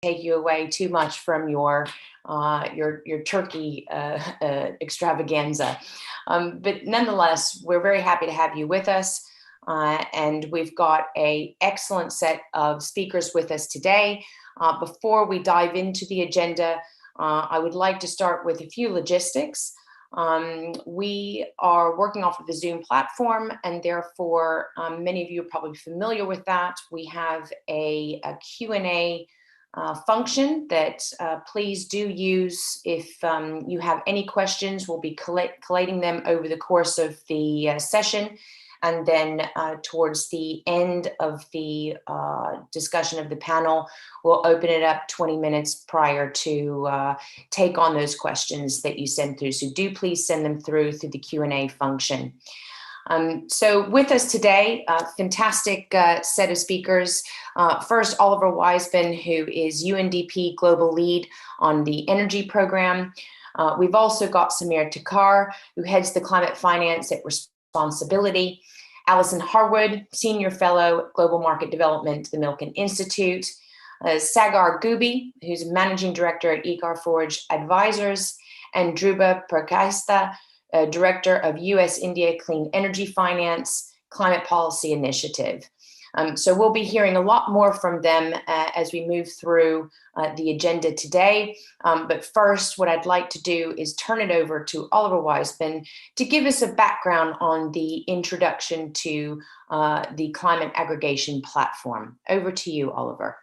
take you away too much from your turkey extravaganza. But nonetheless, we're very happy to have you with us. And we've got an excellent set of speakers with us today. Before we dive into the agenda, I would like to start with a few logistics. We are working off of the Zoom platform, and therefore many of you are probably familiar with that. We have a Q&A function that please do use if you have any questions. We'll be collating them over the course of the session. And then towards the end of the discussion of the panel, we'll open it up 20 minutes prior to take on those questions that you send through. So do please send them through the Q&A function. So with us today, a fantastic set of speakers. First, Oliver Wiseman, who is UNDP Global Lead on the Energy Program. We've also got Samir, who heads the Climate Finance at Responsibility. Alison Harwood, Senior Fellow, Global Market Development, the Milken Institute. Sagar Gubi, who's Managing Director at Egar Forge Advisors. And Dhruba Purkayastha, Director of US-India Clean Energy Finance, Climate Policy Initiative. So we'll be hearing a lot more from them as we move through the agenda today. But first, what I'd like to do is turn it over to Oliver Wiseman to give us a background on the introduction to the climate aggregation platform. Over to you, Oliver.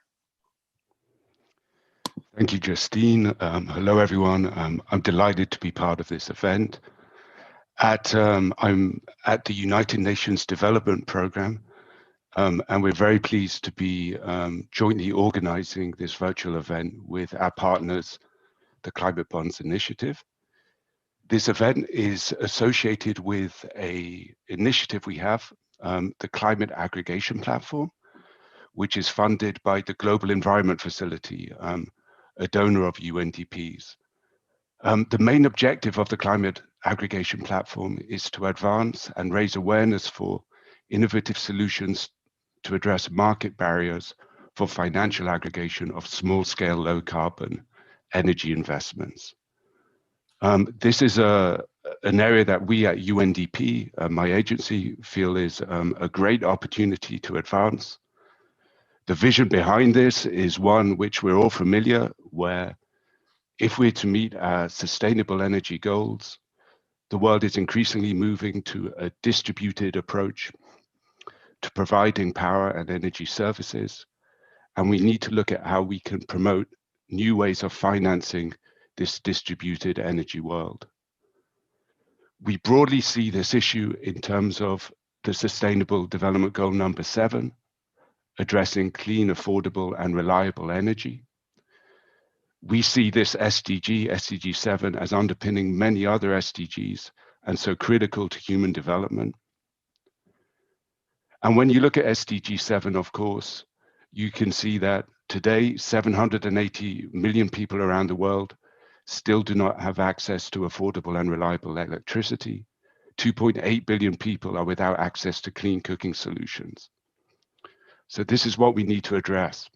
Thank you, Justine. Hello, everyone. I'm delighted to be part of this event. I'm at the United Nations Development Programme, and we're very pleased to be jointly organizing this virtual event with our partners, the Climate Bonds Initiative. This event is associated with an initiative we have, the Climate Aggregation Platform, which is funded by the Global Environment Facility, a donor of UNDP's. The main objective of the Climate Aggregation Platform is to advance and raise awareness for innovative solutions to address market barriers for financial aggregation of small-scale, low-carbon energy investments. This is an area that we at UNDP, my agency, feel is a great opportunity to advance. The vision behind this is one which we're all familiar, where if we're to meet our sustainable energy goals, the world is increasingly moving to a distributed approach to providing power and energy services, and we need to look at how we can promote new ways of financing this distributed energy world. We broadly see this issue in terms of the Sustainable Development Goal number 7, addressing clean, affordable, and reliable energy. We see this SDG 7, as underpinning many other SDGs and so critical to human development. And when you look at SDG 7, of course, you can see that today, 780 million people around the world still do not have access to affordable and reliable electricity. 2.8 billion people are without access to clean cooking solutions. So this is what we need to address.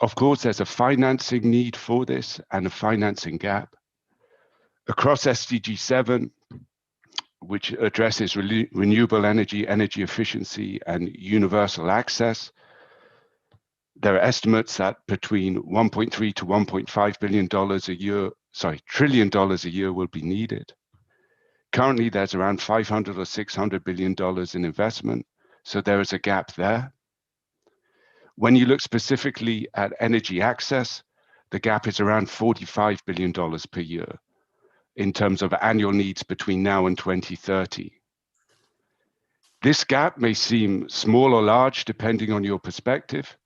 Of course, there's a financing need for this and a financing gap. Across SDG 7, which addresses renewable energy, energy efficiency, and universal access, there are estimates that between $1.3 to $1.5 billion trillion a year will be needed. Currently, there's around $500 or $600 billion in investment, so there is a gap there. When you look specifically at energy access, the gap is around $45 billion per year in terms of annual needs between now and 2030. This gap may seem small or large depending on your perspective,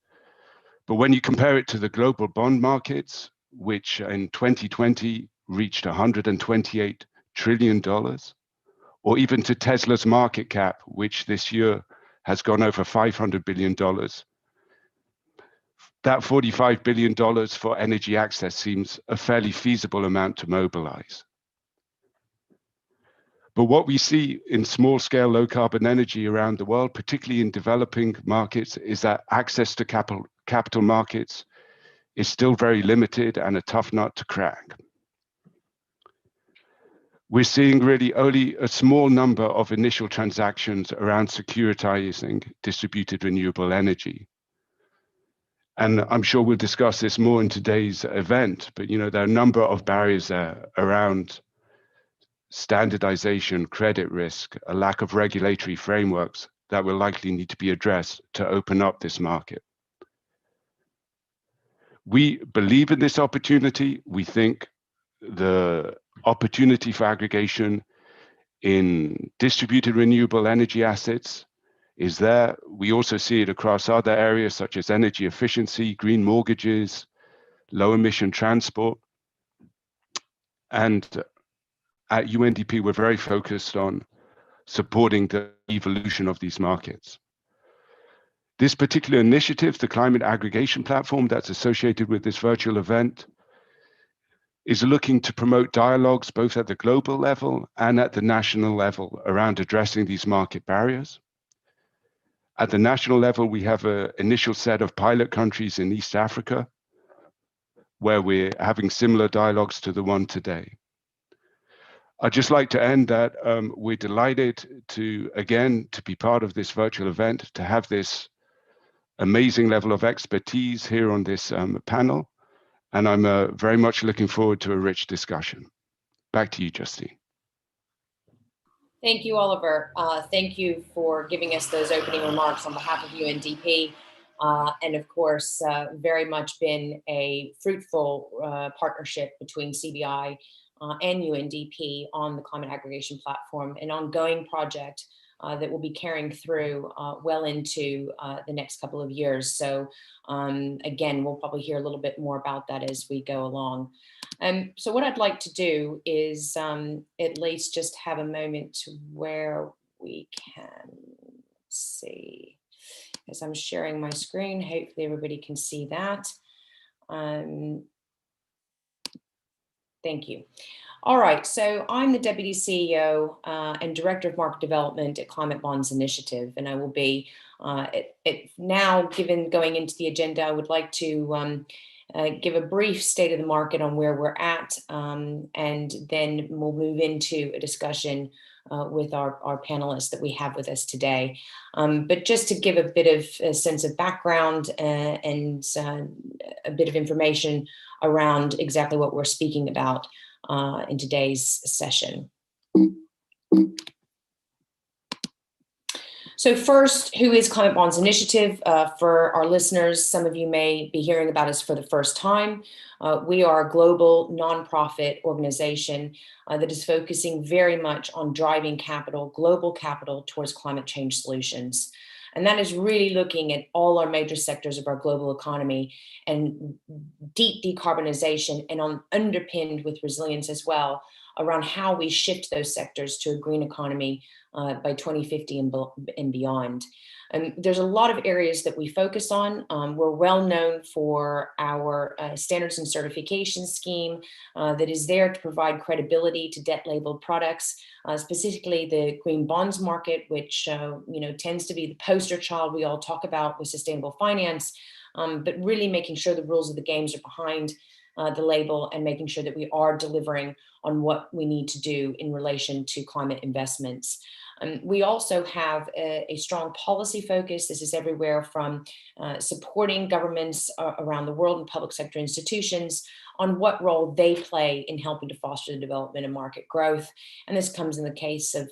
but when you compare it to the global bond markets, which in 2020 reached $128 trillion, or even to Tesla's market cap, which this year has gone over $500 billion, that $45 billion for energy access seems a fairly feasible amount to mobilize. But what we see in small-scale low-carbon energy around the world, particularly in developing markets, is that access to capital markets is still very limited and a tough nut to crack. We're seeing really only a small number of initial transactions around securitizing distributed renewable energy. And I'm sure we'll discuss this more in today's event, but there are a number of barriers there around standardization, credit risk, a lack of regulatory frameworks that will likely need to be addressed to open up this market. We believe in this opportunity. We think the opportunity for aggregation in distributed renewable energy assets is there. We also see it across other areas such as energy efficiency, green mortgages, low emission transport. And at UNDP, we're very focused on supporting the evolution of these markets. This particular initiative, the Climate Aggregation Platform that's associated with this virtual event, is looking to promote dialogues both at the global level and at the national level around addressing these market barriers. At the national level, we have an initial set of pilot countries in East Africa where we're having similar dialogues to the one today. I'd just like to end that we're delighted to be part of this virtual event, to have this amazing level of expertise here on this panel. And I'm very much looking forward to a rich discussion. Back to you, Justine. Thank you, Oliver. Thank you for giving us those opening remarks on behalf of UNDP. And of course, very much been a fruitful partnership between CBI and UNDP on the Climate Aggregation Platform, an ongoing project that will be carrying through well into the next couple of years. So again, we'll probably hear a little bit more about that as we go along. So what I'd like to do is at least just have a moment where we can see, as I'm sharing my screen, hopefully everybody can see that. Thank you. All right, so I'm the Deputy CEO and Director of Market Development at Climate Bonds Initiative, and I will be, now given going into the agenda, I would like to give a brief state of the market on where we're at, and then we'll move into a discussion with our panelists that we have with us today. But just to give a bit of a sense of background and a bit of information around exactly what we're speaking about in today's session. So first, who is Climate Bonds Initiative? For our listeners, some of you may be hearing about us for the first time. We are a global nonprofit organization that is focusing very much on driving capital, global capital, towards climate change solutions. And that is really looking at all our major sectors of our global economy and deep decarbonization, and underpinned with resilience as well, around how we shift those sectors to a green economy by 2050 and beyond. There's a lot of areas that we focus on. We're well known for our standards and certification scheme that is there to provide credibility to debt labeled products, specifically the green bonds market, which tends to be the poster child we all talk about with sustainable finance, but really making sure the rules of the games are behind the label and making sure that we are delivering on what we need to do in relation to climate investments. We also have a strong policy focus. This is everywhere from supporting governments around the world and public sector institutions on what role they play in helping to foster the development and market growth. And this comes in the case of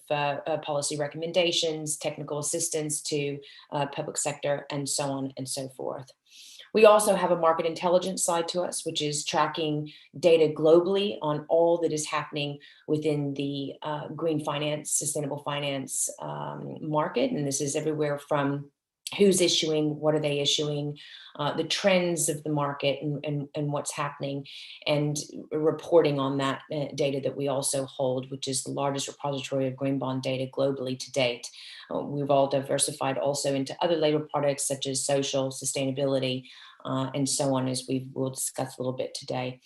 policy recommendations, technical assistance to public sector, and so on and so forth. We also have a market intelligence side to us, which is tracking data globally on all that is happening within the green finance, sustainable finance market. And this is everywhere from who's issuing, what are they issuing, the trends of the market and what's happening, and reporting on that data that we also hold, which is the largest repository of green bond data globally to date. We've all diversified also into other label products such as social, sustainability, and so on, as we'll discuss a little bit today.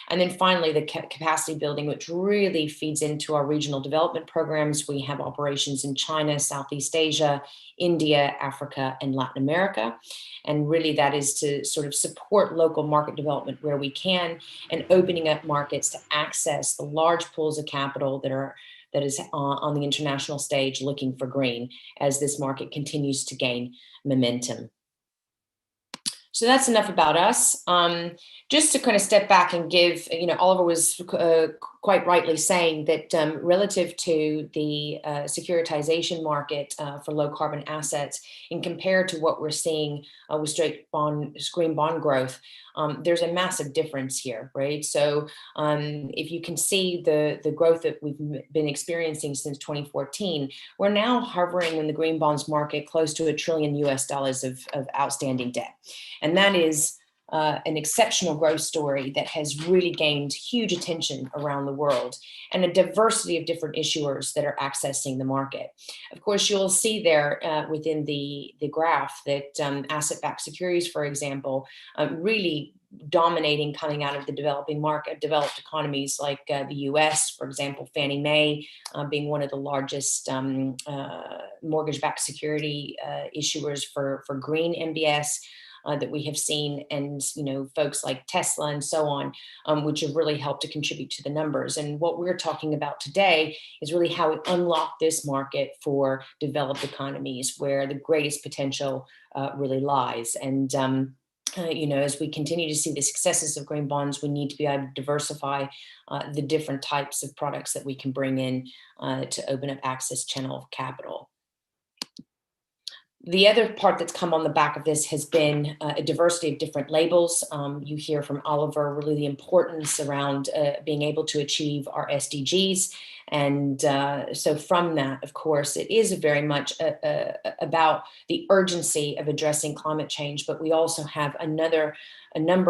And then finally, the capacity building, which really feeds into our regional development programs. We have operations in China, Southeast Asia, India, Africa, and Latin America. And really that is to sort of support local market development where we can, and opening up markets to access the large pools of capital that is on the international stage looking for green as this market continues to gain momentum. So that's enough about us. Just to kind of step back and give, Oliver was quite rightly saying that relative to the securitization market for low carbon assets, and compared to what we're seeing with green bond growth, there's a massive difference here, right? So if you can see the growth that we've been experiencing since 2014, we're now hovering in the green bonds market close to $1 trillion of outstanding debt. And that is an exceptional growth story that has really gained huge attention around the world, and a diversity of different issuers that are accessing the market. Of course, you'll see there within the graph that asset-backed securities, for example, really dominating coming out of the developed economies like the US, for example, Fannie Mae being one of the largest mortgage-backed security issuers for green MBS. That we have seen, and folks like Tesla and so on, which have really helped to contribute to the numbers. And what we're talking about today is really how we unlock this market for developed economies where the greatest potential really lies. And as we continue to see the successes of green bonds, we need to be able to diversify the different types of products that we can bring in to open up access channel of capital. The other part that's come on the back of this has been a diversity of different labels. You hear from Oliver really the importance around being able to achieve our SDGs. And so from that, of course, it is very much about the urgency of addressing climate change, but we also have a number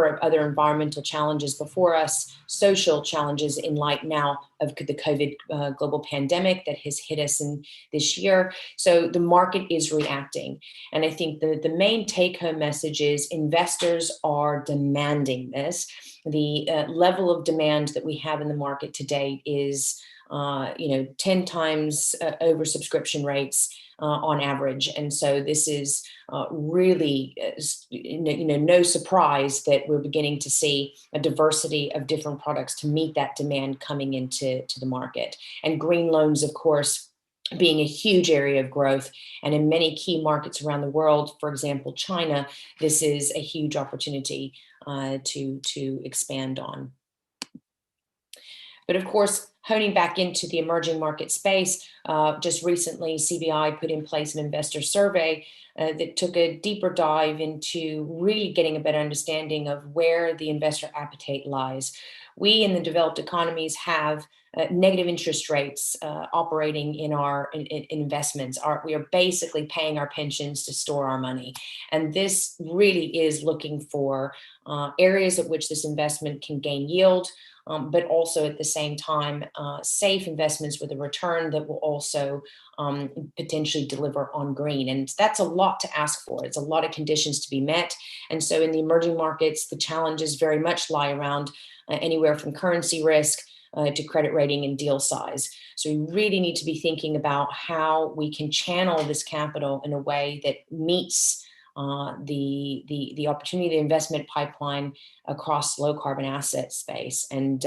of other environmental challenges before us, social challenges in light now of the COVID global pandemic that has hit us in this year. So the market is reacting. And I think the main take-home message is investors are demanding this. The level of demand that we have in the market today is 10 times oversubscription rates on average. And so this is really, no surprise that we're beginning to see a diversity of different products to meet that demand coming into the market. And green loans, of course, being a huge area of growth. And in many key markets around the world, for example, China, this is a huge opportunity to expand on. But of course, honing back into the emerging market space, just recently, CBI put in place an investor survey that took a deeper dive into really getting a better understanding of where the investor appetite lies. We in the developed economies have negative interest rates operating in our investments. We are basically paying our pensions to store our money. And this really is looking for areas at which this investment can gain yield, but also at the same time, safe investments with a return that will also potentially deliver on green. And that's a lot to ask for. It's a lot of conditions to be met. And so in the emerging markets, the challenges very much lie around anywhere from currency risk to credit rating and deal size. So we really need to be thinking about how we can channel this capital in a way that meets the opportunity, the investment pipeline across low carbon asset space, and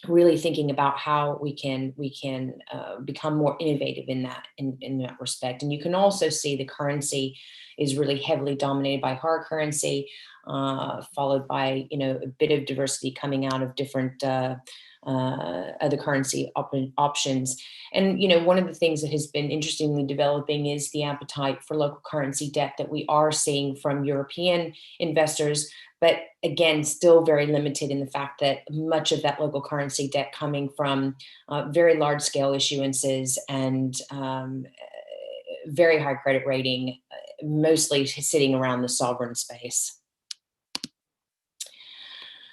really thinking about how we can become more innovative in that respect. And you can also see the currency is really heavily dominated by hard currency, followed by a bit of diversity coming out of different other currency options. And one of the things that has been interestingly developing is the appetite for local currency debt that we are seeing from European investors, but again, still very limited in the fact that much of that local currency debt coming from very large scale issuances and very high credit rating, mostly sitting around the sovereign space.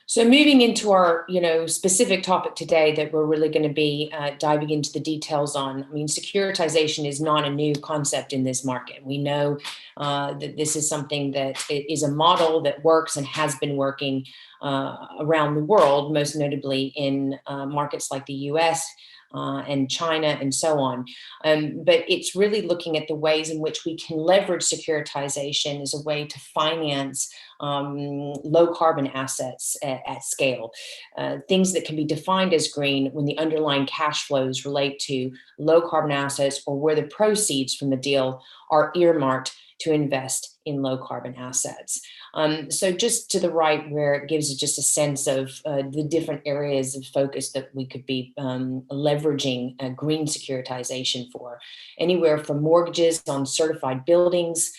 So moving into our, specific topic today that we're really going to be diving into the details on. I mean, securitization is not a new concept in this market. We know that this is something that is a model that works and has been working around the world, most notably in markets like the US. And China and so on. But it's really looking at the ways in which we can leverage securitization as a way to finance low carbon assets at scale. Things that can be defined as green when the underlying cash flows relate to low carbon assets or where the proceeds from the deal are earmarked to invest in low carbon assets. So just to the right, where it gives you just a sense of the different areas of focus that we could be leveraging green securitization for, anywhere from mortgages on certified buildings,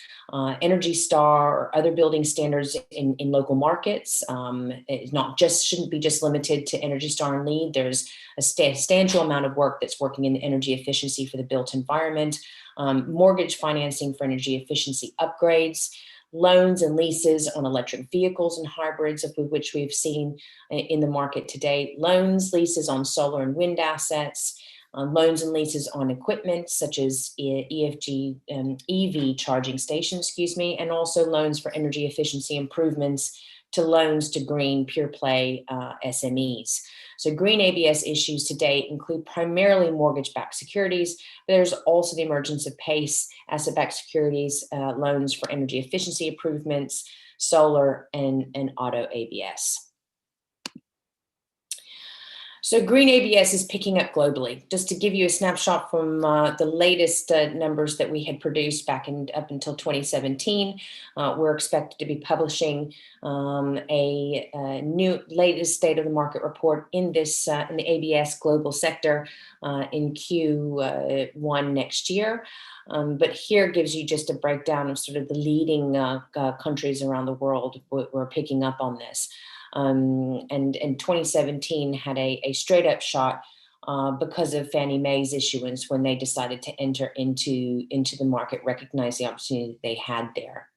Energy Star or other building standards in local markets. It's shouldn't be just limited to Energy Star and LEED. There's a substantial amount of work that's working in energy efficiency for the built environment, mortgage financing for energy efficiency upgrades, loans and leases on electric vehicles and hybrids, of which we've seen in the market today, loans, leases on solar and wind assets, loans and leases on equipment such as EV charging stations, and also loans for energy efficiency improvements to loans to green pure play SMEs. So green ABS issues to date include primarily mortgage-backed securities, but there's also the emergence of PACE, asset-backed securities, loans for energy efficiency improvements, solar, and auto ABS. So green ABS is picking up globally. Just to give you a snapshot from the latest numbers that we had produced up until 2017, we're expected to be publishing a new latest state of the market report in this in the ABS global sector in Q1 next year. But here gives you just a breakdown of sort of the leading countries around the world who are picking up on this. And 2017 had a straight up shot because of Fannie Mae's issuance when they decided to enter into the market, recognize the opportunity that they had there.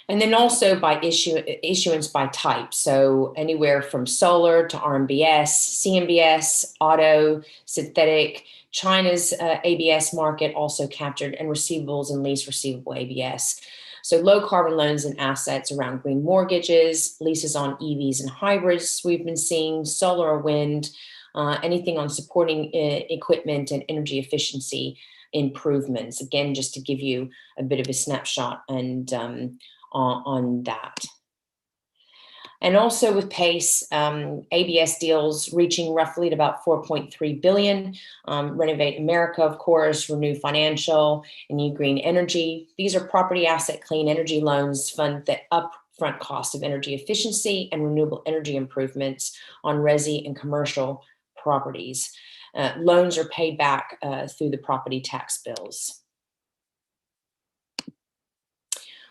And then also by issuance by type. So anywhere from solar to RMBS, CMBS, auto, synthetic. China's ABS market also captured, and receivables and lease receivable ABS. So low carbon loans and assets around green mortgages, leases on EVs and hybrids we've been seeing, solar or wind, anything on supporting equipment and energy efficiency improvements. Again, just to give you a bit of a snapshot and on that. And also with PACE, ABS deals reaching roughly at about 4.3 billion. Renovate America, of course, Renew Financial, and New Green Energy. These are property asset clean energy loans fund the upfront cost of energy efficiency and renewable energy improvements on resi and commercial properties. Loans are paid back through the property tax bills.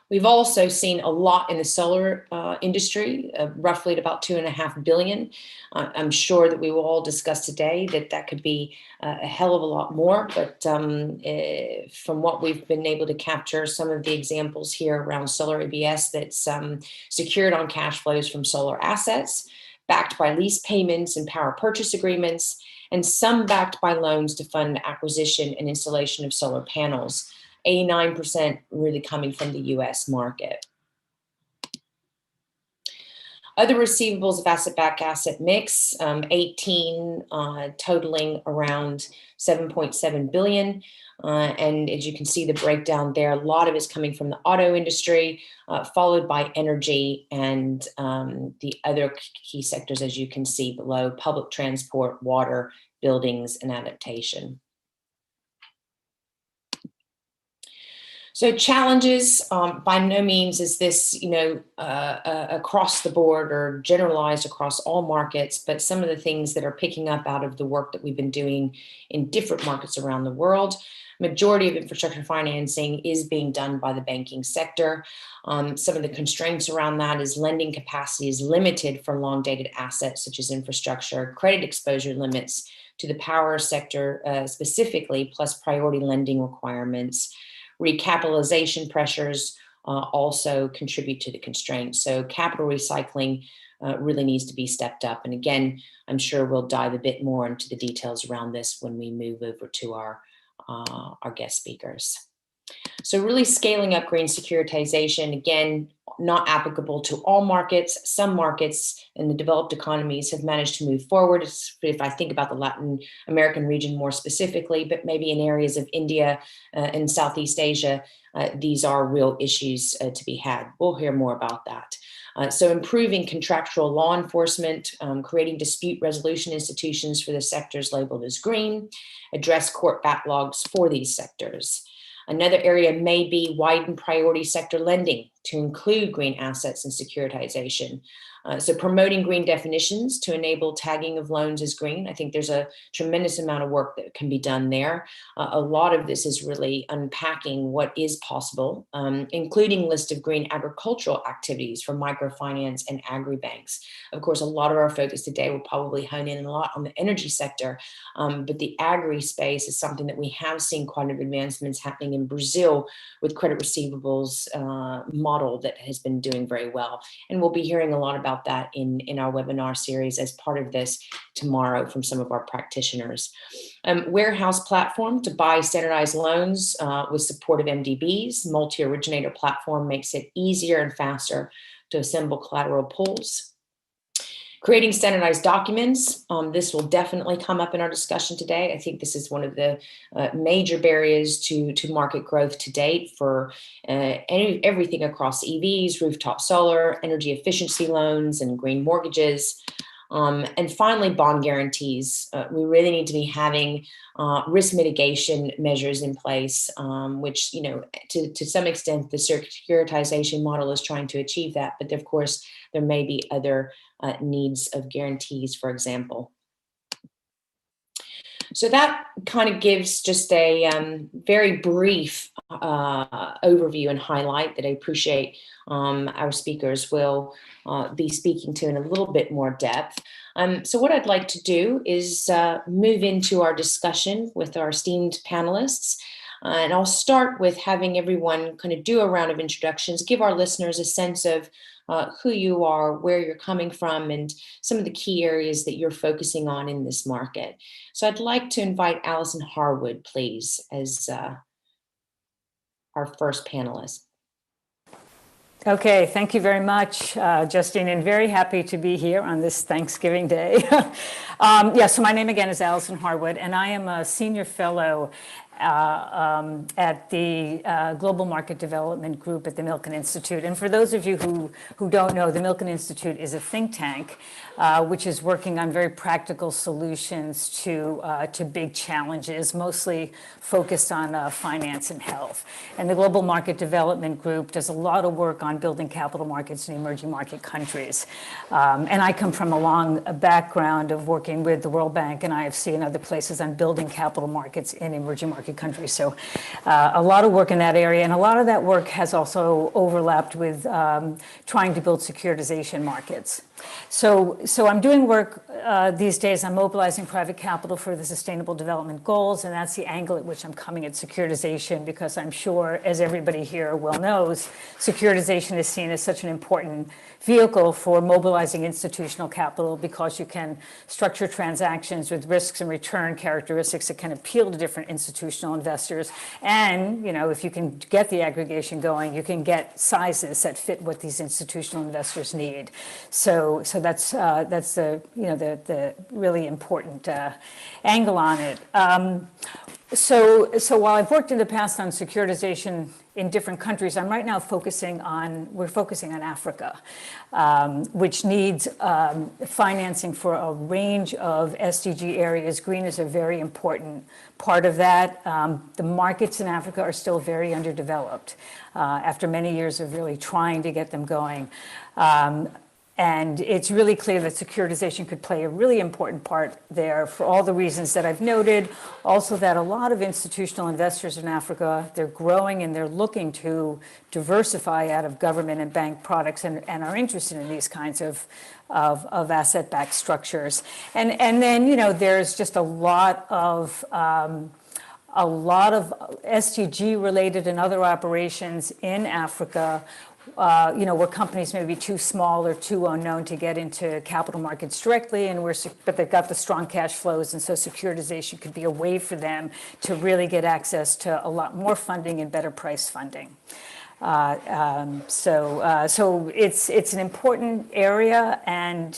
We've also seen a lot in the solar industry, roughly at about 2.5 billion. I'm sure that we will all discuss today that could be a hell of a lot more, but from what we've been able to capture, some of the examples here around solar ABS that's secured on cash flows from solar assets, backed by lease payments and power purchase agreements, and some backed by loans to fund acquisition and installation of solar panels. 89% really coming from the US market. Other receivables of asset-backed asset mix, 18 totaling around 7.7 billion. And as you can see the breakdown there, a lot of it's coming from the auto industry, followed by energy and the other key sectors, as you can see below, public transport, water, buildings, and adaptation. So challenges, by no means is this, across the board or generalized across all markets, but some of the things that are picking up out of the work that we've been doing in different markets around the world. Majority of infrastructure financing is being done by the banking sector. Some of the constraints around that is lending capacity is limited for long dated assets such as infrastructure, credit exposure limits to the power sector specifically, plus priority lending requirements. Recapitalization pressures also contribute to the constraints. So capital recycling really needs to be stepped up. And again, I'm sure we'll dive a bit more into the details around this when we move over to our guest speakers. So really scaling up green securitization, again, not applicable to all markets. Some markets in the developed economies have managed to move forward. If I think about the Latin American region more specifically, but maybe in areas of India and Southeast Asia, these are real issues to be had. We'll hear more about that. So improving contractual law enforcement, creating dispute resolution institutions for the sectors labeled as green, address court backlogs for these sectors. Another area may be widen priority sector lending to include green assets and securitization. So promoting green definitions to enable tagging of loans as green. I think there's a tremendous amount of work that can be done there. A lot of this is really unpacking what is possible, including list of green agricultural activities for microfinance and agri-banks. Of course, a lot of our focus today will probably hone in a lot on the energy sector, but the agri space is something that we have seen quite a bit of advancements happening in Brazil with credit receivables model that has been doing very well. And we'll be hearing a lot about that in our webinar series as part of this tomorrow from some of our practitioners. Warehouse platform to buy standardized loans with support of MDBs. Multi-originator platform makes it easier and faster to assemble collateral pools. Creating standardized documents. This will definitely come up in our discussion today. I think this is one of the major barriers to market growth to date for everything across EVs, rooftop solar, energy efficiency loans, and green mortgages. And finally, bond guarantees. We really need to be having risk mitigation measures in place, which, to some extent, the securitization model is trying to achieve that. But of course, there may be other needs of guarantees, for example. So that kind of gives just a very brief overview and highlight that I appreciate our speakers will be speaking to in a little bit more depth. So what I'd like to do is move into our discussion with our esteemed panelists. And I'll start with having everyone kind of do a round of introductions, give our listeners a sense of who you are, where you're coming from, and some of the key areas that you're focusing on in this market. So I'd like to invite Alison Harwood, please, as our first panelist. Okay, thank you very much, Justine, and very happy to be here on this Thanksgiving Day. So my name again is Alison Harwood, and I am a senior fellow at the Global Market Development Group at the Milken Institute. And for those of you who don't know, the Milken Institute is a think tank which is working on very practical solutions to big challenges, mostly focused on finance and health. And the Global Market Development Group does a lot of work on building capital markets in emerging market countries. And I come from a long background of working with the World Bank and IFC and other places on building capital markets in emerging market countries. So a lot of work in that area. And a lot of that work has also overlapped with trying to build securitization markets. So I'm doing work these days on mobilizing private capital for the Sustainable Development Goals, and that's the angle at which I'm coming at securitization, because I'm sure, as everybody here well knows, securitization is seen as such an important vehicle for mobilizing institutional capital, because you can structure transactions with risks and return characteristics that can appeal to different institutional investors. And, if you can get the aggregation going, you can get sizes that fit what these institutional investors need. So that's the really important angle on it. So while I've worked in the past on securitization in different countries, I'm right now focusing on Africa, which needs financing for a range of SDG areas. Green is a very important part of that. The markets in Africa are still very underdeveloped after many years of really trying to get them going. And it's really clear that securitization could play a really important part there for all the reasons that I've noted. Also that a lot of institutional investors in Africa, they're growing and they're looking to diversify out of government and bank products and are interested in these kinds of asset-backed structures. And then, there's just a lot of a lot of SDG related and other operations in Africa, where companies may be too small or too unknown to get into capital markets directly, but they've got the strong cash flows, and so securitization could be a way for them to really get access to a lot more funding and better price funding. So it's an important area, and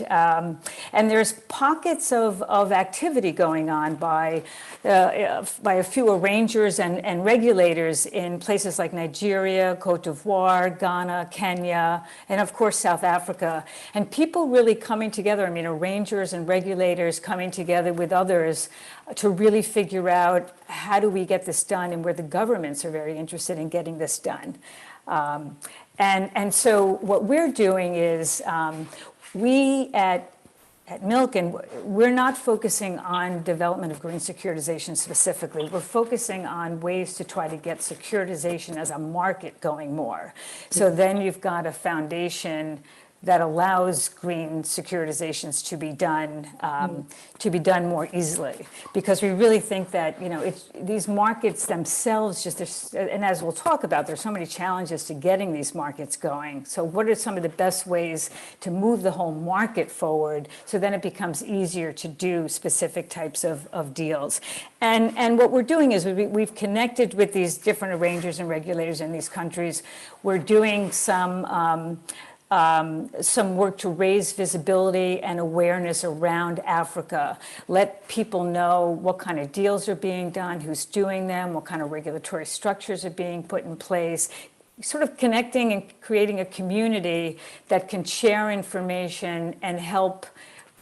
there's pockets of activity going on by a few arrangers and regulators in places like Nigeria, Cote d'Ivoire, Ghana, Kenya, and of course South Africa. And people really coming together, arrangers and regulators coming together with others to really figure out how do we get this done, and where the governments are very interested in getting this done. And so what we're doing is we at Milken, we're not focusing on development of green securitization specifically. We're focusing on ways to try to get securitization as a market going more. So then you've got a foundation that allows green securitizations to be done more easily, because we really think that these markets themselves and as we'll talk about, there's so many challenges to getting these markets going. So what are some of the best ways to move the whole market forward, so then it becomes easier to do specific types of deals? And what we're doing is we've connected with these different arrangers and regulators in these countries. We're doing some work to raise visibility and awareness around Africa. Let people know what kind of deals are being done, who's doing them, what kind of regulatory structures are being put in place, sort of connecting and creating a community that can share information and help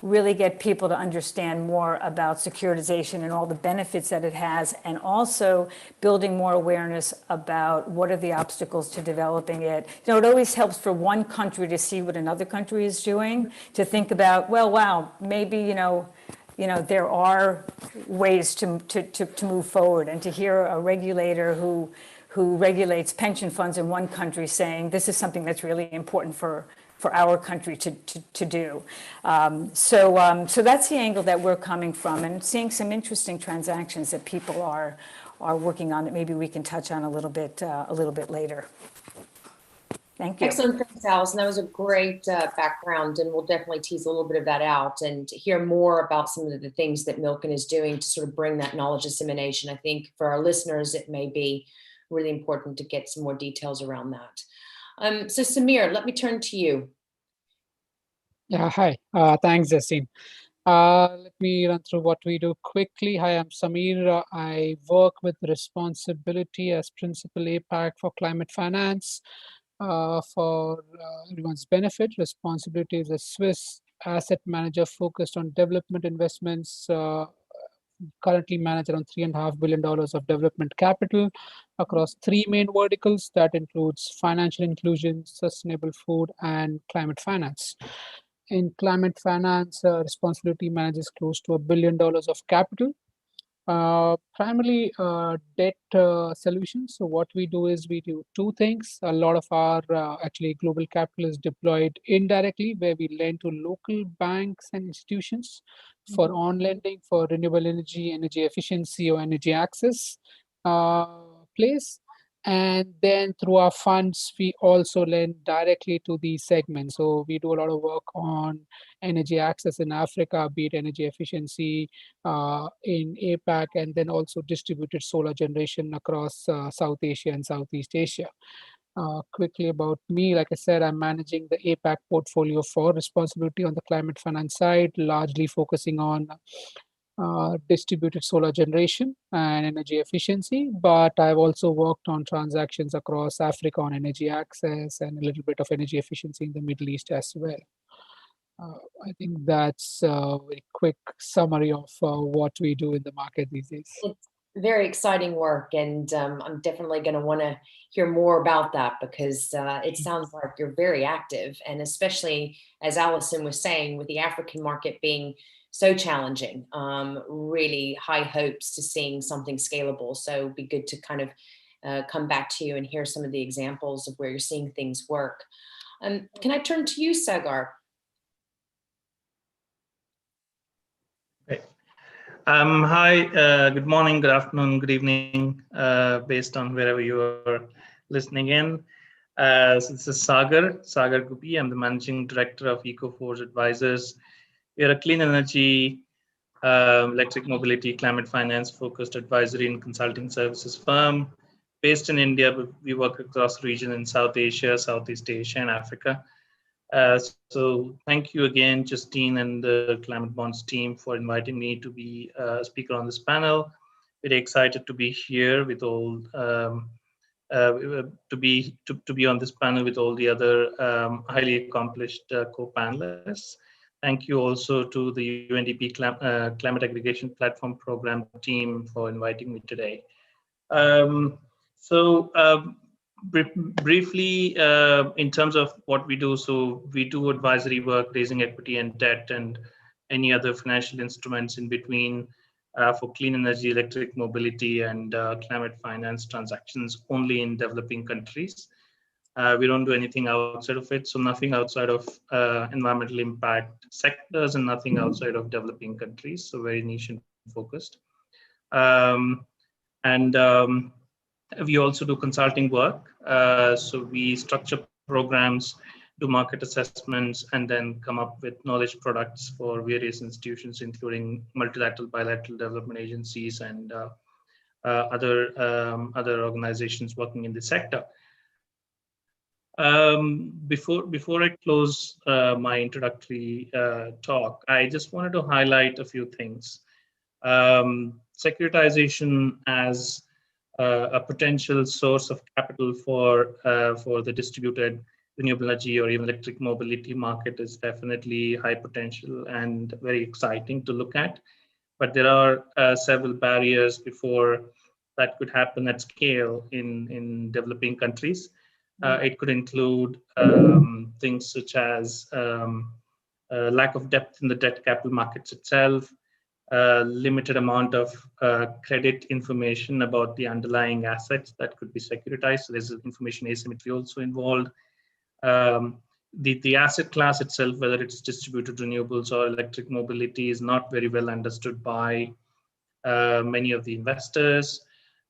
really get people to understand more about securitization and all the benefits that it has, and also building more awareness about what are the obstacles to developing it. It always helps for one country to see what another country is doing, to think about, well, wow, maybe, there are ways to move forward, and to hear a regulator who regulates pension funds in one country saying this is something that's really important for our country to do. So that's the angle that we're coming from, and seeing some interesting transactions that people are working on that maybe we can touch on a little bit later. Thank you. Excellent, thanks, Alison. That was a great background, and we'll definitely tease a little bit of that out and to hear more about some of the things that Milken is doing to sort of bring that knowledge dissemination. I think for our listeners, it may be really important to get some more details around that. So Samir, let me turn to you. Yeah, hi. Thanks, Justine. Let me run through what we do quickly. Hi, I'm Samir. I work with responsibility as Principal APAC for climate finance. For everyone's benefit, responsibility is a Swiss asset manager focused on development investments. Currently manage around $3.5 billion of development capital across three main verticals. That includes financial inclusion, sustainable food, and climate finance. In climate finance, responsibility manages close to $1 billion of capital, primarily debt solutions. So what we do is we do two things. A lot of our actually global capital is deployed indirectly, where we lend to local banks and institutions for on lending for renewable energy, energy efficiency, or energy access plays. And then through our funds, we also lend directly to these segments. So we do a lot of work on energy access in Africa, be it energy efficiency in APAC, and then also distributed solar generation across South Asia and Southeast Asia. Quickly about me, like I said, I'm managing the APAC portfolio for responsibility on the climate finance side, largely focusing on distributed solar generation and energy efficiency, but I've also worked on transactions across Africa on energy access and a little bit of energy efficiency in the Middle East as well. I think that's a very quick summary of what we do in the market these days. It's very exciting work, and I'm definitely going to want to hear more about that, because it sounds like you're very active, and especially as Alison was saying, with the African market being so challenging, really high hopes to seeing something scalable. So it'd be good to kind of come back to you and hear some of the examples of where you're seeing things work. Can I turn to you, Sagar? Great. Hi, good morning, good afternoon, good evening, based on wherever you are listening in. So this is Sagar Gupi. I'm the Managing Director of EcoForge Advisors. We are a clean energy, electric mobility, climate finance focused advisory and consulting services firm based in India, but we work across the region in South Asia, Southeast Asia, and Africa. So thank you again, Justine and the Climate Bonds team for inviting me to be a speaker on this panel. Very excited to be here with all, to be on this panel with all the other highly accomplished co-panelists. Thank you also to the UNDP Climate Aggregation Platform Program team for inviting me today. Um, so briefly, in terms of what we do, so we do advisory work, raising equity and debt, and any other financial instruments in between for clean energy, electric mobility, and climate finance transactions only in developing countries. We don't do anything outside of it, so nothing outside of environmental impact sectors and nothing outside of developing countries, so very niche and focused. And we also do consulting work. So we structure programs, do market assessments, and then come up with knowledge products for various institutions, including multilateral, bilateral development agencies and other organizations working in the sector. Before I close my introductory talk, I just wanted to highlight a few things. Securitization as a potential source of capital for the distributed renewable energy or even electric mobility market is definitely high potential and very exciting to look at. But there are several barriers before that could happen at scale in developing countries. It could include things such as lack of depth in the debt capital markets itself, limited amount of credit information about the underlying assets that could be securitized. So there's information asymmetry also involved. The asset class itself, whether it's distributed renewables or electric mobility, is not very well understood by many of the investors.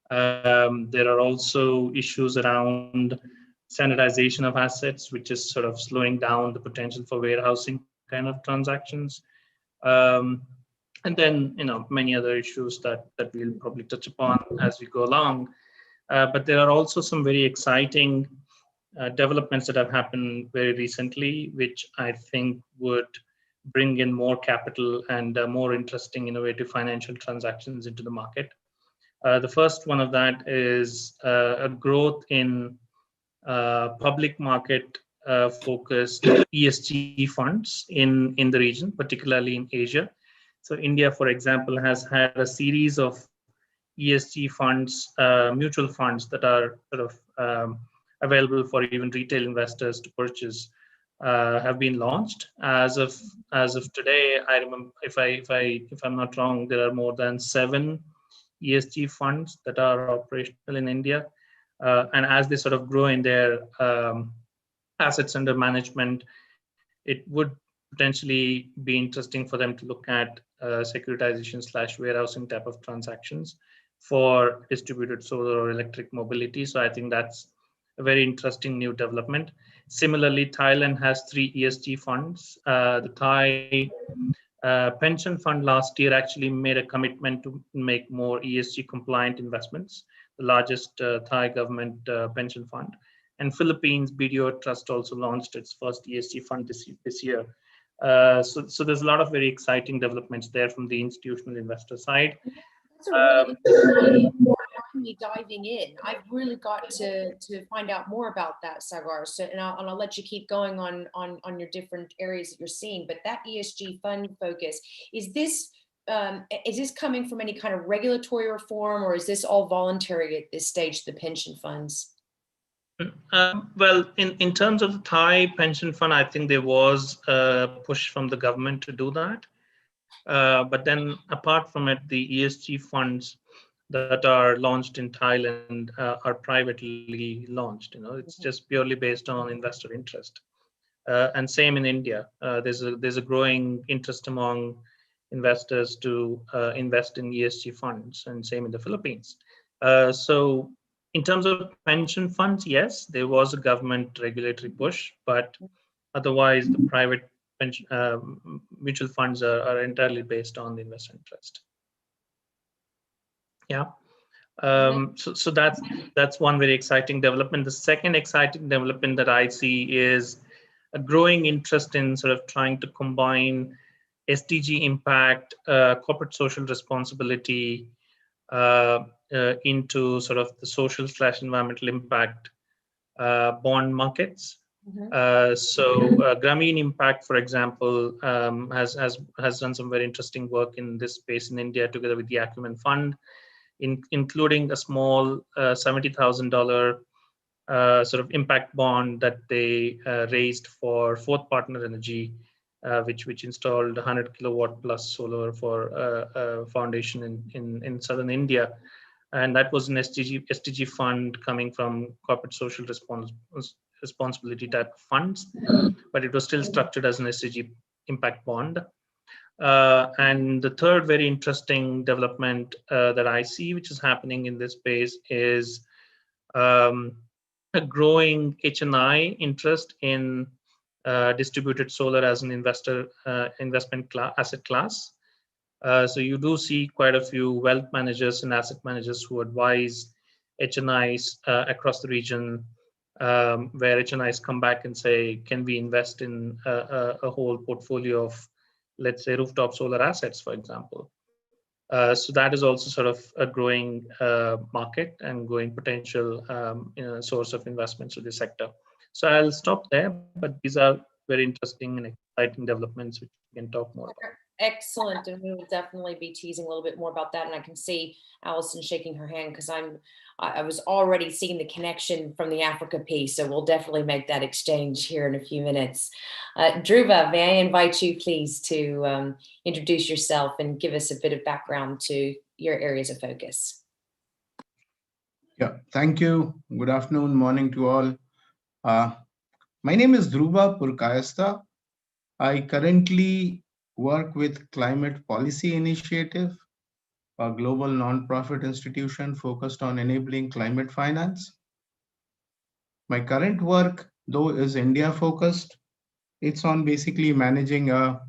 There are also issues around standardization of assets, which is sort of slowing down the potential for warehousing kind of transactions. And then, many other issues that we'll probably touch upon as we go along. But there are also some very exciting developments that have happened very recently, which I think would bring in more capital and more interesting, innovative financial transactions into the market. The first one of that is a growth in public market focused ESG funds in the region, particularly in Asia. So India, for example, has had a series of ESG funds, mutual funds that are sort of available for even retail investors to purchase, have been launched. As of today, I remember, if I'm not wrong, there are more than 7 ESG funds that are operational in India, and as they sort of grow in their assets under management, it would potentially be interesting for them to look at securitization/warehousing type of transactions for distributed solar or electric mobility. So I think that's a very interesting new development. Similarly, Thailand has 3 ESG funds. The Thai pension fund last year actually made a commitment to make more ESG compliant investments, the largest Thai government pension fund. And Philippines BDO Trust also launched its first ESG fund this year. So there's a lot of very exciting developments there from the institutional investor side. That's a really interesting me diving in. I've really got to find out more about that, Sagar. So, and I'll let you keep going on your different areas that you're seeing. But that ESG fund focus, is this coming from any kind of regulatory reform, or is this all voluntary at this stage, the pension funds? Well, in terms of the Thai pension fund, I think there was a push from the government to do that. But then apart from it, the ESG funds that are launched in Thailand are privately launched. It's just purely based on investor interest. And same in India. There's a growing interest among investors to invest in ESG funds, and same in the Philippines. So in terms of pension funds, yes, there was a government regulatory push, but otherwise the private pension, mutual funds are entirely based on the investor interest. Yeah. So that's one very exciting development. The second exciting development that I see is a growing interest in sort of trying to combine SDG impact, corporate social responsibility into sort of the social/environmental impact bond markets. Grameen Impact, for example, has done some very interesting work in this space in India together with the Acumen Fund, including a small $70,000 sort of impact bond that they raised for Fourth Partner Energy, which installed 100 kilowatt plus solar for a foundation in southern India. And that was an SDG fund coming from corporate social responsibility type funds, but it was still structured as an SDG impact bond. And the third very interesting development that I see, which is happening in this space, is a growing HNI interest in distributed solar as an investment asset class. So you do see quite a few wealth managers and asset managers who advise HNIs across the region, where HNIs come back and say, can we invest in a whole portfolio of, let's say, rooftop solar assets, for example. So that is also sort of a growing market and growing potential source of investments to this sector. So I'll stop there, but these are very interesting and exciting developments which we can talk more about. Excellent, and we will definitely be teasing a little bit more about that. And I can see Allison shaking her hand because I was already seeing the connection from the Africa piece. So we'll definitely make that exchange here in a few minutes. Dhruva, may I invite you please to introduce yourself and give us a bit of background to your areas of focus. Yeah, thank you. Good afternoon, morning to all. My name is Dhruva Purkayastha. I currently work with Climate Policy Initiative, a global nonprofit institution focused on enabling climate finance. My current work, though, is India focused. It's on basically managing a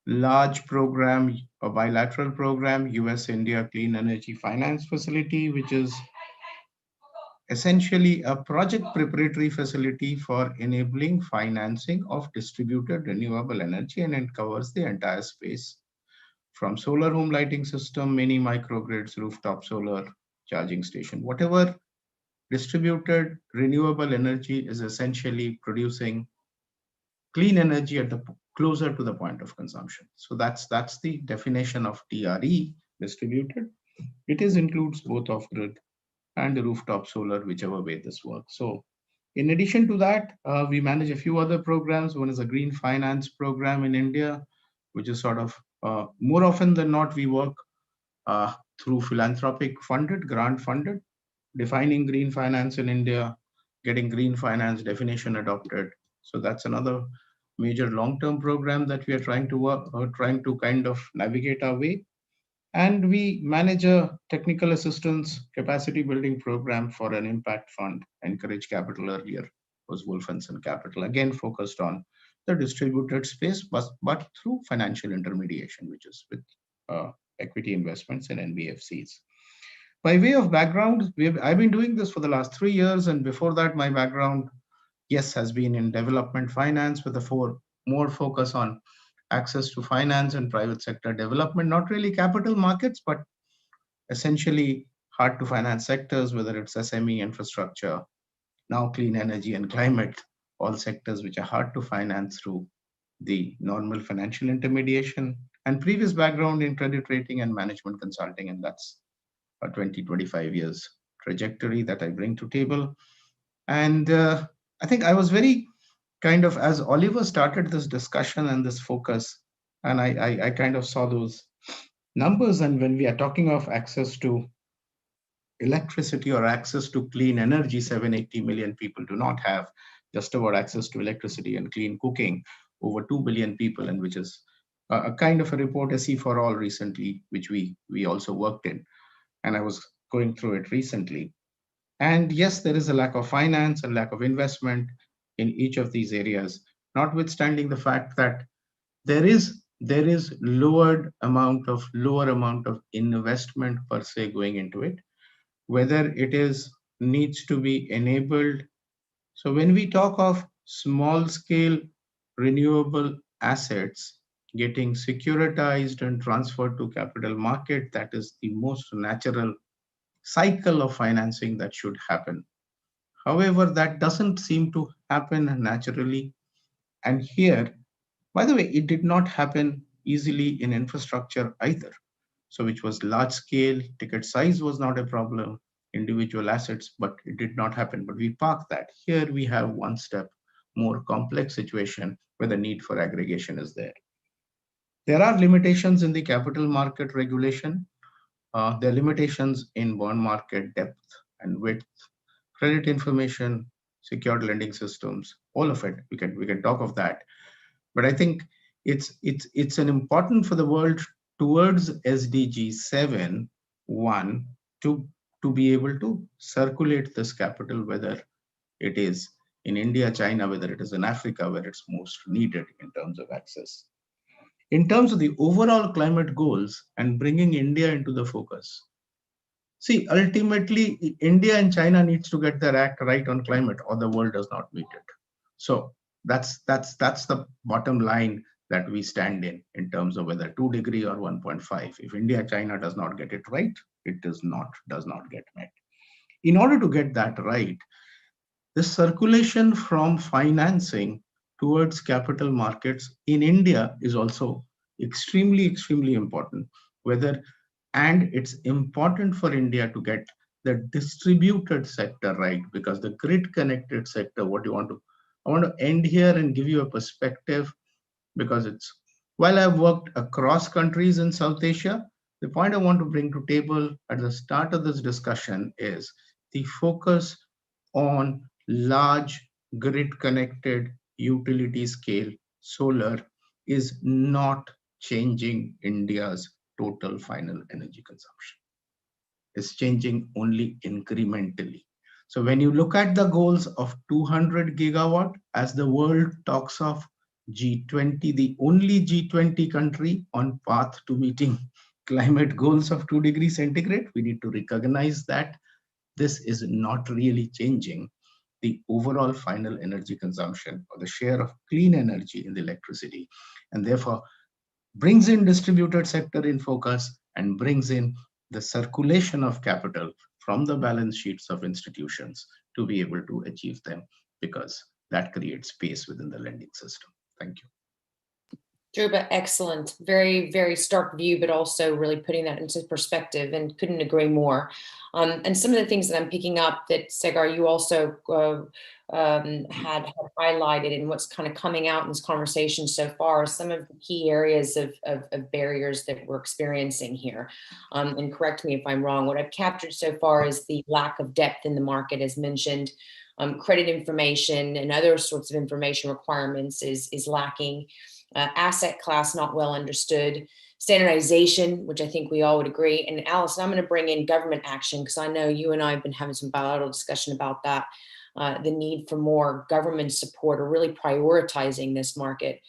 large program, a bilateral program, US-India Clean Energy Finance Facility, which is essentially a project preparatory facility for enabling financing of distributed renewable energy, and it covers the entire space from solar home lighting system, mini microgrids, rooftop solar, charging station, whatever distributed renewable energy is essentially producing clean energy at the closer to the point of consumption. So that's the definition of DRE, distributed. It includes both off-grid and the rooftop solar, whichever way this works. So in addition to that, we manage a few other programs. One is a green finance program in India, which is sort of more often than not, we work through philanthropic funded, grant funded, defining green finance in India, getting green finance definition adopted. So that's another major long-term program that we are trying to kind of navigate our way. And we manage a technical assistance capacity building program for an impact fund, Encourage Capital earlier was Wolfenson Capital, again focused on the distributed space, but through financial intermediation, which is with equity investments in NBFCs. By way of background, I've been doing this for the last 3 years, and before that, my background, yes, has been in development finance with more focus on access to finance and private sector development, not really capital markets, but essentially hard to finance sectors, whether it's SME, infrastructure, now clean energy and climate, all sectors which are hard to finance through the normal financial intermediation, and previous background in credit rating and management consulting. And that's a 20-25 years trajectory that I bring to table. And I think I was very kind of, as Oliver started this discussion and this focus, and I kind of saw those numbers. And when we are talking of access to electricity or access to clean energy, 780 million people do not have just about access to electricity and clean cooking, over 2 billion people, and which is a kind of a report, SE for All recently, which we also worked in, and I was going through it recently. And yes, there is a lack of finance and lack of investment in each of these areas, notwithstanding the fact that there is lower amount of investment per se going into it, whether it is needs to be enabled. So when we talk of small scale renewable assets getting securitized and transferred to capital market, that is the most natural cycle of financing that should happen. However, that doesn't seem to happen naturally. And here, by the way, it did not happen easily in infrastructure either. So which was large scale, ticket size was not a problem, individual assets, but it did not happen. But we park that. Here we have one step more complex situation where the need for aggregation is there. There are limitations in the capital market regulation. There are limitations in bond market depth and width, credit information, secured lending systems, all of it. We can talk of that. But I think it's an important for the world towards SDG 7.1 to be able to circulate this capital, whether it is in India, China, whether it is in Africa, where it's most needed in terms of access. In terms of the overall climate goals and bringing India into the focus, see, ultimately, India and China needs to get their act right on climate, or the world does not meet it. So that's the bottom line that we stand in terms of whether 2 degree or 1.5. If India, China does not get it right, it does not get met. In order to get that right, the circulation from financing towards capital markets in India is also extremely important. And it's important for India to get the distributed sector right, because the grid connected sector, I want to end here and give you a perspective, because while I've worked across countries in South Asia, the point I want to bring to table at the start of this discussion is the focus on large grid connected utility scale solar is not changing India's total final energy consumption. It's changing only incrementally. So when you look at the goals of 200 gigawatt, as the world talks of G20, the only G20 country on path to meeting climate goals of 2 degrees centigrade, we need to recognize that this is not really changing the overall final energy consumption or the share of clean energy in the electricity, and therefore brings in distributed sector in focus and brings in the circulation of capital from the balance sheets of institutions to be able to achieve them, because that creates space within the lending system. Thank you. Dhruva, excellent. Very, very stark view, but also really putting that into perspective, and couldn't agree more. And some of the things that I'm picking up that, Sagar, you also had highlighted, and what's kind of coming out in this conversation so far, some of the key areas of barriers that we're experiencing here. And correct me if I'm wrong. What I've captured so far is the lack of depth in the market, as mentioned. Credit information and other sorts of information requirements is lacking. Asset class not well understood, standardization, which I think we all would agree. And Alison, I'm going to bring in government action, because I know you and I have been having some bilateral discussion about that, the need for more government support, or really prioritizing this market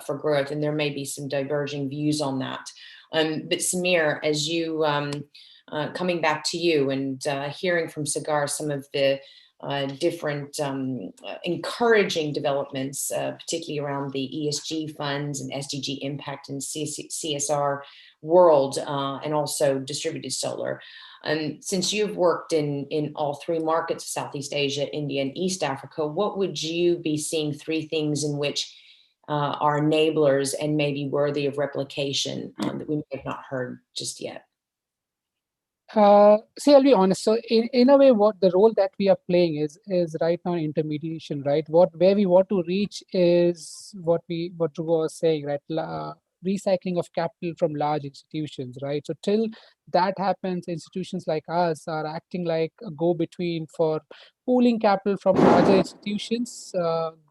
for growth. And there may be some diverging views on that. But Samir, as you, coming back to you and hearing from Sagar some of the different encouraging developments, particularly around the ESG funds and SDG impact and CSR world, and also distributed solar. And since you've worked in all three markets, Southeast Asia, India, and East Africa, what would you be seeing three things in which are enablers and maybe worthy of replication that we may have not heard just yet? See, I'll be honest. So in a way, what the role that we are playing is right now intermediation, right? Where we want to reach is what Dhruva was saying, right? Recycling of capital from large institutions, right? So till that happens, institutions like us are acting like a go-between for pooling capital from larger institutions,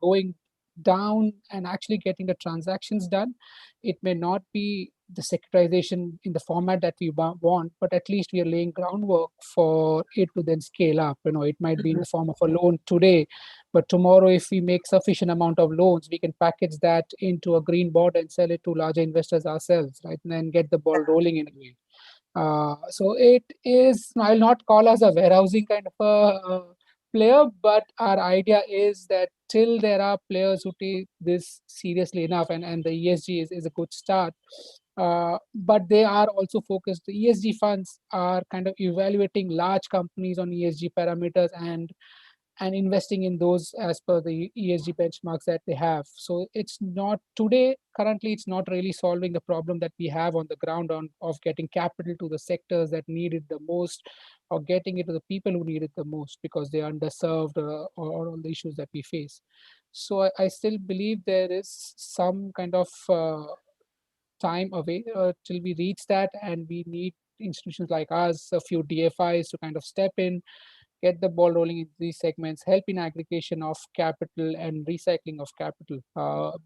going down and actually getting the transactions done. It may not be the securitization in the format that we want, but at least we are laying groundwork for it to then scale up. It might be in the form of a loan today, but tomorrow, if we make sufficient amount of loans, we can package that into a green bond and sell it to larger investors ourselves, right? And then get the ball rolling in a way. So it is, I'll not call us a warehousing kind of a player, but our idea is that till there are players who take this seriously enough, and the ESG is a good start, but they are also focused. The ESG funds are kind of evaluating large companies on ESG parameters and investing in those as per the ESG benchmarks that they have. So it's not today, currently, it's not really solving the problem that we have on the ground of getting capital to the sectors that need it the most, or getting it to the people who need it the most because they are underserved, or all the issues that we face. So I still believe there is some kind of time away till we reach that, and we need institutions like us, a few DFIs to kind of step in, get the ball rolling in these segments, help in aggregation of capital and recycling of capital,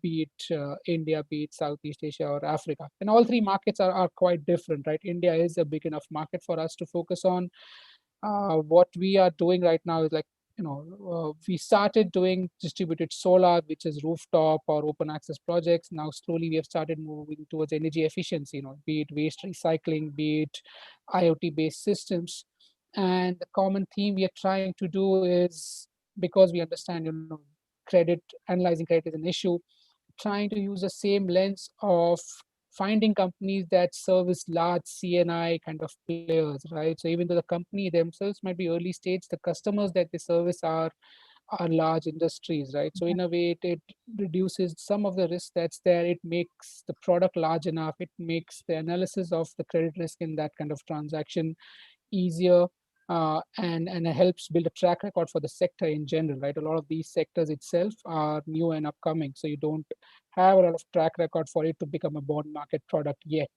be it India, be it Southeast Asia or Africa. And all three markets are quite different, right? India is a big enough market for us to focus on. What we are doing right now is like, we started doing distributed solar, which is rooftop or open access projects. Now, slowly we have started moving towards energy efficiency, be it waste recycling, be it IoT-based systems. And the common theme we are trying to do is, because we understand, analyzing credit is an issue, trying to use the same lens of finding companies that service large CNI kind of players, right? So even though the company themselves might be early stage, the customers that they service are large industries, right? So in a way, it reduces some of the risk that's there. It makes the product large enough. It makes the analysis of the credit risk in that kind of transaction easier, and it helps build a track record for the sector in general, right? A lot of these sectors itself are new and upcoming, so you don't have a lot of track record for it to become a bond market product yet.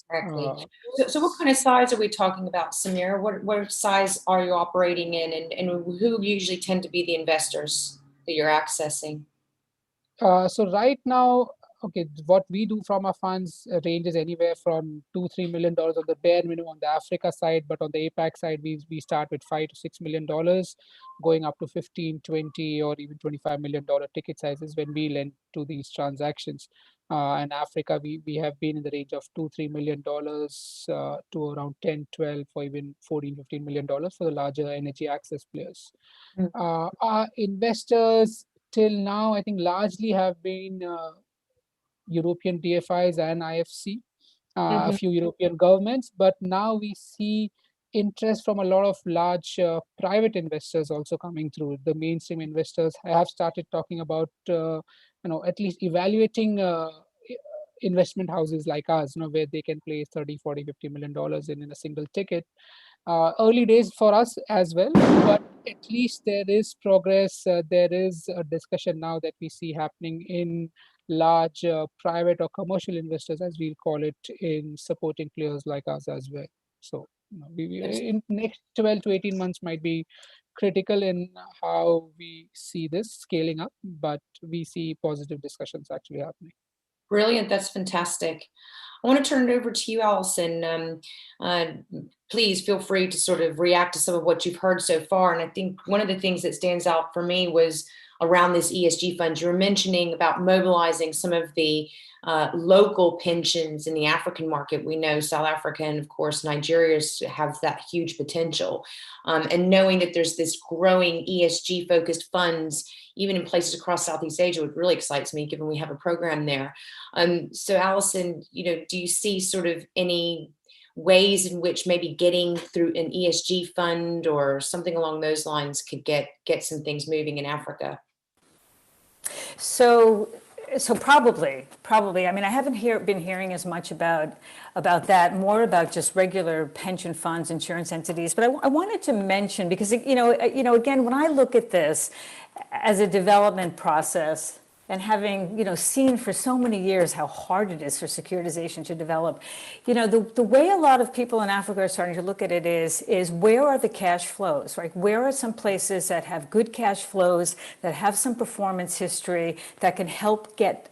Exactly. So what kind of size are we talking about, Samir? What size are you operating in, and who usually tend to be the investors that you're accessing? So right now, okay, what we do from our funds ranges anywhere from $2-3 million on the bare minimum on the Africa side, but on the APAC side, we start with $5 to $6 million, going up to 15, 20, or even $25 million ticket sizes when we lend to these transactions. In Africa, we have been in the range of $2-3 million to around 10, 12, or even 14, $15 million for the larger energy access players. Our investors till now, I think, largely have been European DFIs and IFC, a few European governments, but now we see interest from a lot of large private investors also coming through. The mainstream investors have started talking about, at least evaluating investment houses like us, where they can place 30, 40, $50 million in a single ticket. Early days for us as well, but at least there is progress. There is a discussion now that we see happening in large private or commercial investors, as we'll call it, in supporting players like us as well. So in next 12 to 18 months might be critical in how we see this scaling up, but we see positive discussions actually happening. Brilliant. That's fantastic. I want to turn it over to you, Allison. Please feel free to sort of react to some of what you've heard so far. And I think one of the things that stands out for me was around this ESG fund. You were mentioning about mobilizing some of the local pensions in the African market. We know South Africa and, of course, Nigeria have that huge potential. And knowing that there's this growing ESG-focused funds, even in places across Southeast Asia, it really excites me, given we have a program there. So, Allison, do you see sort of any ways in which maybe getting through an ESG fund or something along those lines could get some things moving in Africa? So probably. I mean, I haven't been hearing as much about that, more about just regular pension funds, insurance entities. But I wanted to mention, because again, when I look at this as a development process, and having, seen for so many years how hard it is for securitization to develop, the way a lot of people in Africa are starting to look at it is where are the cash flows, right? Where are some places that have good cash flows, that have some performance history, that can help get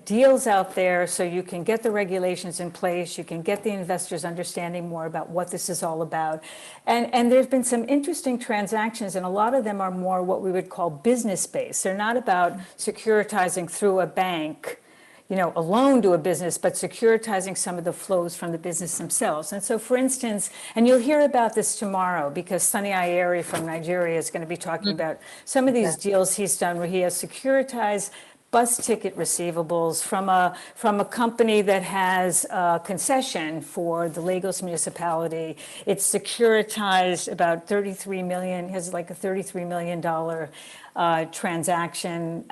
deals out there so you can get the regulations in place, you can get the investors understanding more about what this is all about. And there's been some interesting transactions, and a lot of them are more what we would call business-based. They're not about securitizing through a bank, a loan to a business, but securitizing some of the flows from the business themselves. And so, for instance, and you'll hear about this tomorrow because Sunny Ayeri from Nigeria is going to be talking about some of these deals he's done where he has securitized bus ticket receivables from a company that has a concession for the Lagos municipality. It's securitized about 33 million, has like a $33 million transaction.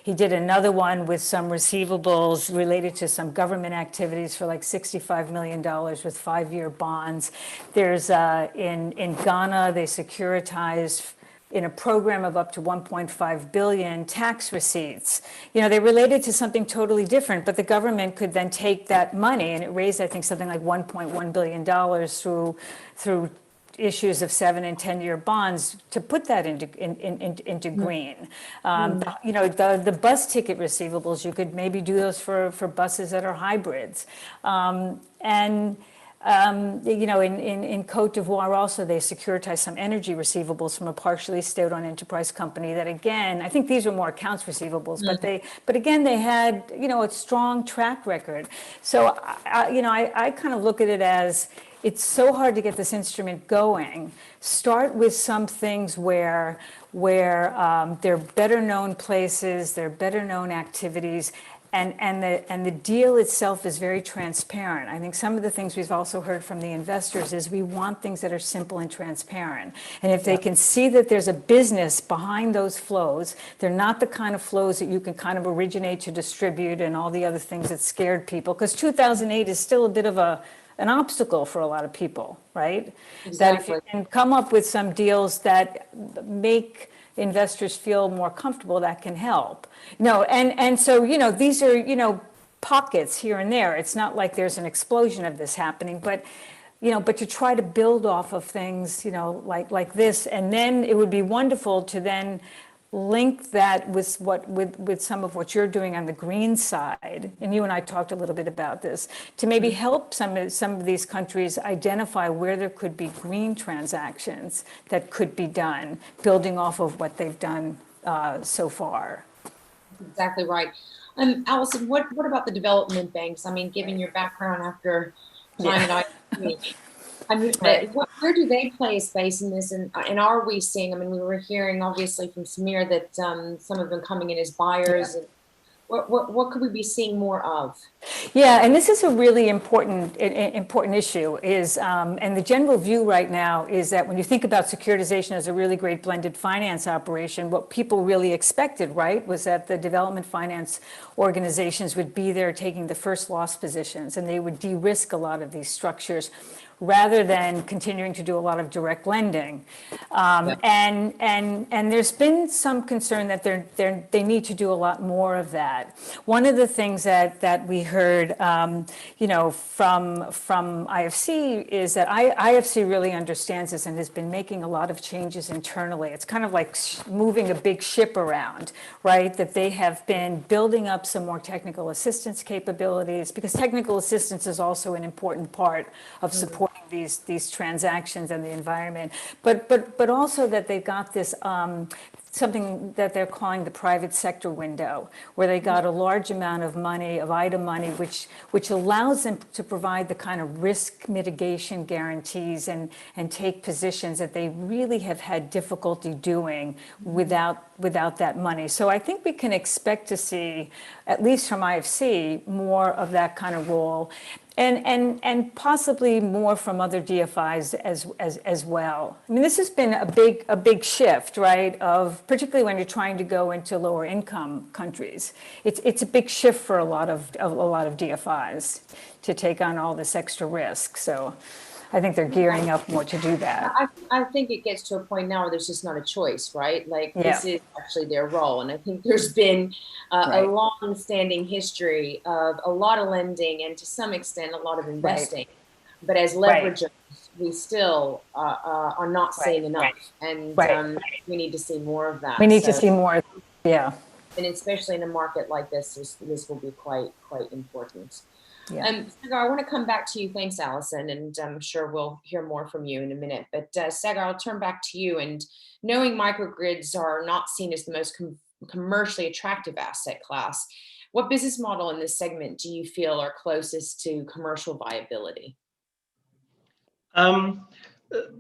He did another one with some receivables related to some government activities for like $65 million with 5-year bonds. There's in Ghana, they securitized in a program of up to 1.5 billion tax receipts. They related to something totally different, but the government could then take that money, and it raised, I think, something like $1.1 billion through issues of 7- and 10-year bonds to put that into green. The bus ticket receivables, you could maybe do those for buses that are hybrids. In Cote d'Ivoire also, they securitized some energy receivables from a partially state-owned enterprise company that, again, I think these were more accounts receivables, but again, they had, a strong track record. So, I kind of look at it as it's so hard to get this instrument going. Start with some things where they're better known places, they're better known activities, and the deal itself is very transparent. I think some of the things we've also heard from the investors is we want things that are simple and transparent. And if they can see that there's a business behind those flows, they're not the kind of flows that you can kind of originate to distribute and all the other things that scared people. Because 2008 is still a bit of an obstacle for a lot of people, right? Exactly. That if you can come up with some deals that make investors feel more comfortable, that can help. And so, these are, pockets here and there. It's not like there's an explosion of this happening, but to try to build off of things, like this, and then it would be wonderful to then link that with some of what you're doing on the green side, and you and I talked a little bit about this, to maybe help some of these countries identify where there could be green transactions that could be done, building off of what they've done so far. Exactly right. Allison, what about the development banks? I mean, given your background after time at IIT, where do they play a space in this? And are we seeing, we were hearing obviously from Samir that some of them coming in as buyers. Yeah. What could we be seeing more of? Yeah, and this is a really important issue. And the general view right now is that when you think about securitization as a really great blended finance operation, what people really expected, right, was that the development finance organizations would be there taking the first loss positions, and they would de-risk a lot of these structures, rather than continuing to do a lot of direct lending. And there's been some concern that they need to do a lot more of that. One of the things that we heard, from IFC is that IFC really understands this and has been making a lot of changes internally. It's kind of like moving a big ship around, right? That they have been building up some more technical assistance capabilities, because technical assistance is also an important part of supporting these transactions and the environment, but also that they've got this something that they're calling the private sector window, where they got a large amount of money, of IDA money, which allows them to provide the kind of risk mitigation guarantees and take positions that they really have had difficulty doing without that money. So I think we can expect to see, at least from IFC, more of that kind of role. And possibly more from other DFIs as well. This has been a big shift, right? Of particularly when you're trying to go into lower income countries, it's a big shift for a lot of DFIs to take on all this extra risk. So, I think they're gearing up more to do that. I think it gets to a point now where there's just not a choice, right? Like this Yeah. is actually their role. And I think there's been a Right. long-standing history of a lot of lending and to some extent a lot of investing. Right. But as Right. leveragers, we still are not seeing Right. enough. And Right. we need to see more of that. We need to see more. Yeah. And especially in a market like this will be quite important. Yeah. Sagar, I want to come back to you. Thanks, Allison, and I'm sure we'll hear more from you in a minute. But Sagar, I'll turn back to you. And knowing microgrids are not seen as the most commercially attractive asset class, what business model in this segment do you feel are closest to commercial viability?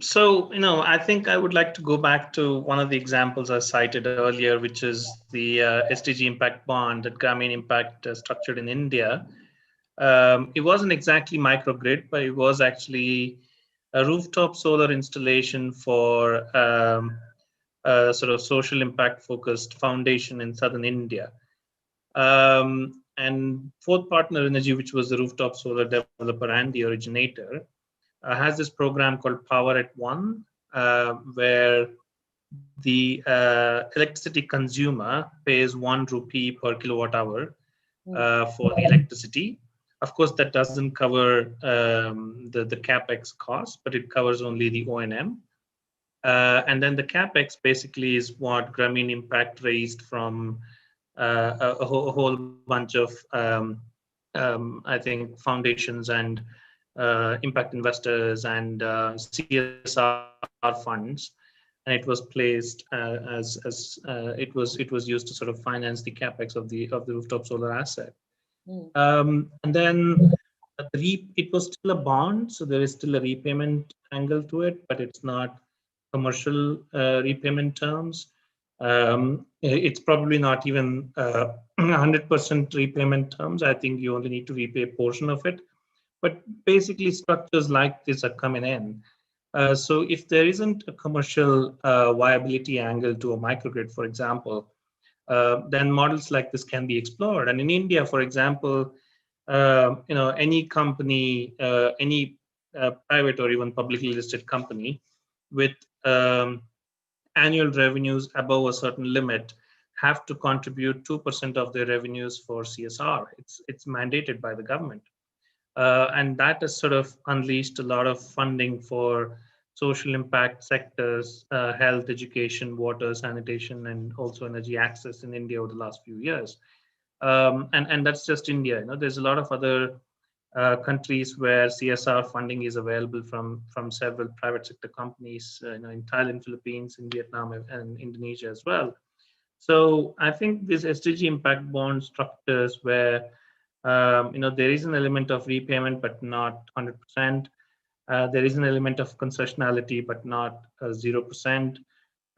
So, I think I would like to go back to one of the examples I cited earlier, which is the SDG impact bond that Grameen Impact structured in India. It wasn't exactly microgrid, but it was actually a rooftop solar installation for a sort of social impact focused foundation in southern India. And Fourth Partner Energy, which was the rooftop solar developer and the originator, has this program called Power at One, where the electricity consumer pays 1 rupee per kilowatt hour for the electricity. Of course, that doesn't cover the CapEx cost, but it covers only the O&M. And then the CapEx basically is what Grameen Impact raised from a whole bunch of, I think, foundations and impact investors and CSR funds, and it was placed as it was used to sort of finance the capex of the rooftop solar asset. And then it was still a bond, so there is still a repayment angle to it, but it's not commercial repayment terms. It's probably not even 100% repayment terms. I think you only need to repay a portion of it. But basically, structures like this are coming in. So if there isn't a commercial viability angle to a microgrid, for example, then models like this can be explored. And in India, for example, any company, any private or even publicly listed company with annual revenues above a certain limit have to contribute 2% of their revenues for CSR. It's mandated by the government. And that has sort of unleashed a lot of funding for social impact sectors, health, education, water, sanitation, and also energy access in India over the last few years. And that's just India. There's a lot of other countries where CSR funding is available from several private sector companies, in Thailand, Philippines, in Vietnam, and Indonesia as well. So I think these SDG impact bond structures where there is an element of repayment, but not 100%. There is an element of concessionality, but not 0%.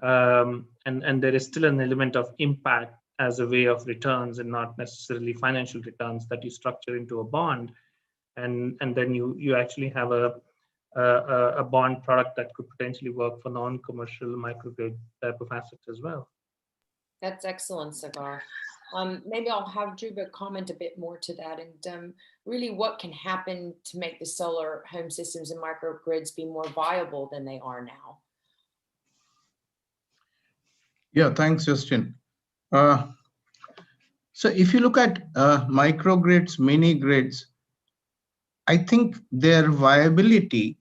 And there is still an element of impact as a way of returns and not necessarily financial returns that you structure into a bond. And then you actually have a bond product that could potentially work for non-commercial microgrid type of assets as well. That's excellent, Sagar. Maybe I'll have Dhruva comment a bit more to that, and really what can happen to make the solar home systems and microgrids be more viable than they are now? Yeah, thanks, Justin. So if you look at microgrids, mini grids, I think their viability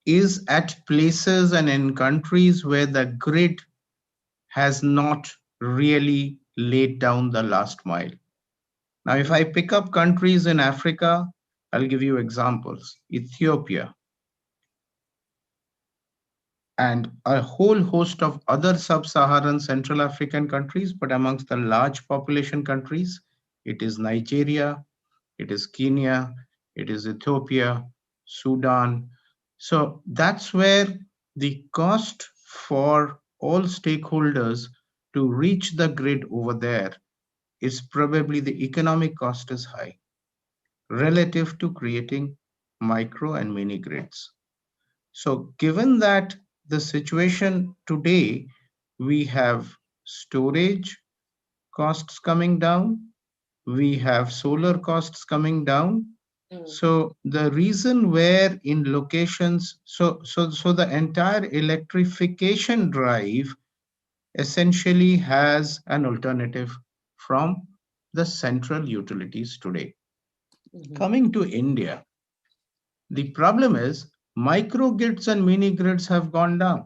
is at places and in countries where the grid has not really laid down the last mile. Now, if I pick up countries in Africa, I'll give you examples. Ethiopia and a whole host of other sub-Saharan Central African countries, but amongst the large population countries, it is Nigeria, it is Kenya, it is Ethiopia, Sudan. So that's where the cost for all stakeholders to reach the grid over there is probably the economic cost is high relative to creating micro and mini grids. So given that the situation today, we have storage costs coming down, we have solar costs coming down, So the reason where in locations, so the entire electrification drive essentially has an alternative from the central utilities today. Coming to India, the problem is microgrids and mini grids have gone down.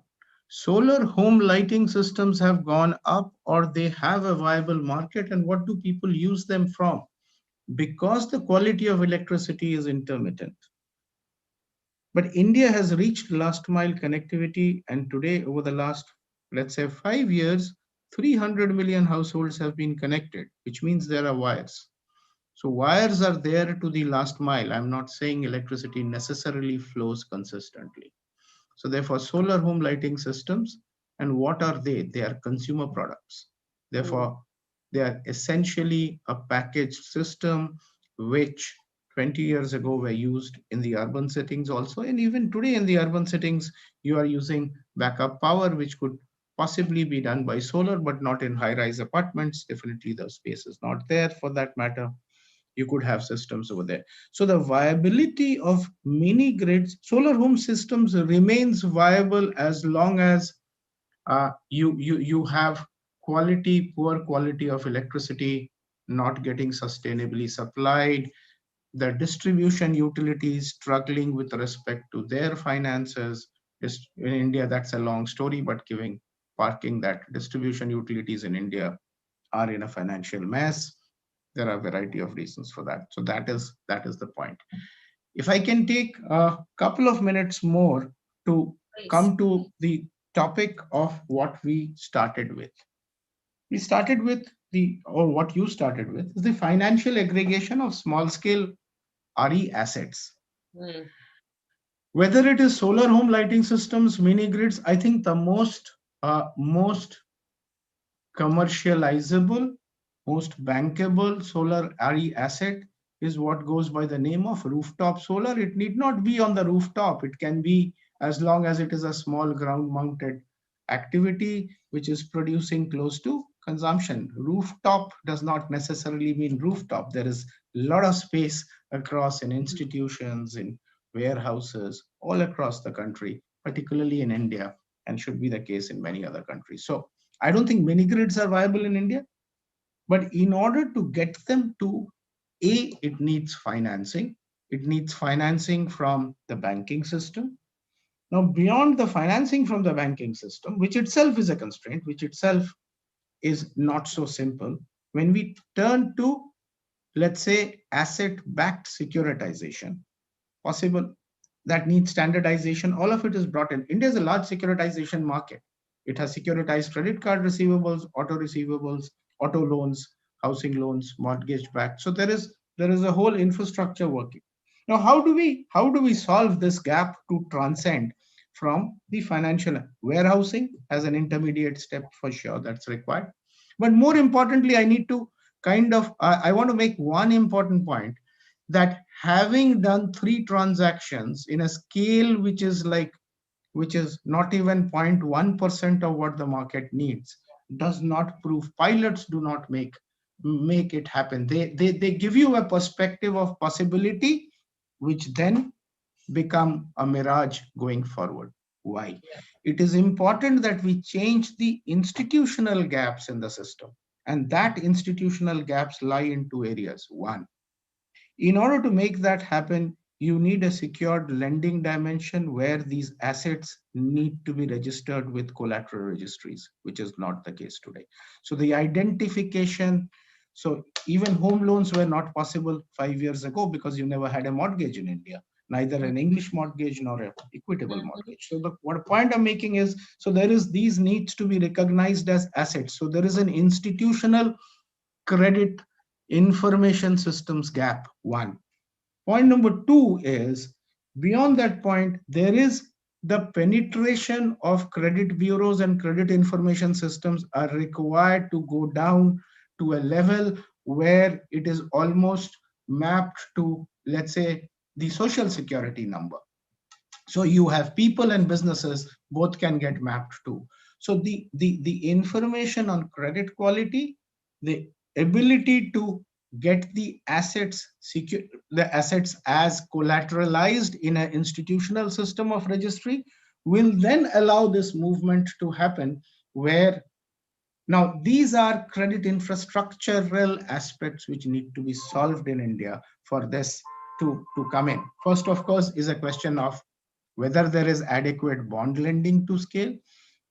Solar home lighting systems have gone up, or they have a viable market. And what do people use them from? Because the quality of electricity is intermittent. But India has reached last mile connectivity, and today, over the last, let's say, 5 years, 300 million households have been connected, which means there are wires. So wires are there to the last mile. I'm not saying electricity necessarily flows consistently. So therefore, solar home lighting systems, and what are they? They are consumer products. Therefore, they are essentially a packaged system which 20 years ago were used in the urban settings also. And even today in the urban settings, you are using backup power, which could possibly be done by solar, but not in high-rise apartments. Definitely the space is not there for that matter. You could have systems over there. So the viability of mini grids, solar home systems remains viable as long as you have poor quality of electricity not getting sustainably supplied, the distribution utilities struggling with respect to their finances. In India, that's a long story, but parking that distribution utilities in India are in a financial mess. There are a variety of reasons for that. So that is the point. If I can take a couple of minutes more to come to the topic of what we started with. We started with what you started with is the financial aggregation of small scale RE assets. Whether it is solar home lighting systems, mini grids, I think the most commercializable, most bankable solar RE asset is what goes by the name of rooftop solar. It need not be on the rooftop. It can be, as long as it is a small ground mounted activity which is producing close to consumption. Rooftop does not necessarily mean rooftop. There is a lot of space across in institutions, in warehouses, all across the country, particularly in India, and should be the case in many other countries. So I don't think mini grids are viable in India, but in order to get them to it needs financing. It needs financing from the banking system. Now, beyond the financing from the banking system, which itself is a constraint, which itself is not so simple, when we turn to, let's say, asset-backed securitization, possible, that needs standardization. All of it is brought in. India is a large securitization market. It has securitized credit card receivables, auto loans, housing loans, mortgage backed. So there is a whole infrastructure working. Now, how do we solve this gap to transcend from the financial warehousing as an intermediate step? For sure, that's required. But more importantly, I need to I want to make one important point, that having done 3 transactions in a scale which is not even 0.1% of what the market needs, does not prove. Pilots do not make it happen. They give you a perspective of possibility, which then become a mirage going forward. Why? It is important that we change the institutional gaps in the system, and that institutional gaps lie in 2 areas. One, in order to make that happen, you need a secured lending dimension where these assets need to be registered with collateral registries, which is not the case today. So the identification, so even home loans were not possible 5 years ago because you never had a mortgage in India, neither an English mortgage nor an equitable mortgage. So what point I'm making is, so these needs to be recognized as assets. So there is an institutional credit information systems gap, one. Point number 2 is, beyond that point, there is the penetration of credit bureaus and credit information systems are required to go down to a level where it is almost mapped to, let's say, the social security number. So you have people and businesses, both can get mapped to. So the information on credit quality, the ability to get the assets as collateralized in an institutional system of registry will then allow this movement to happen, where now these are credit infrastructural aspects which need to be solved in India for this to come in. First, of course, is a question of whether there is adequate bond lending to scale.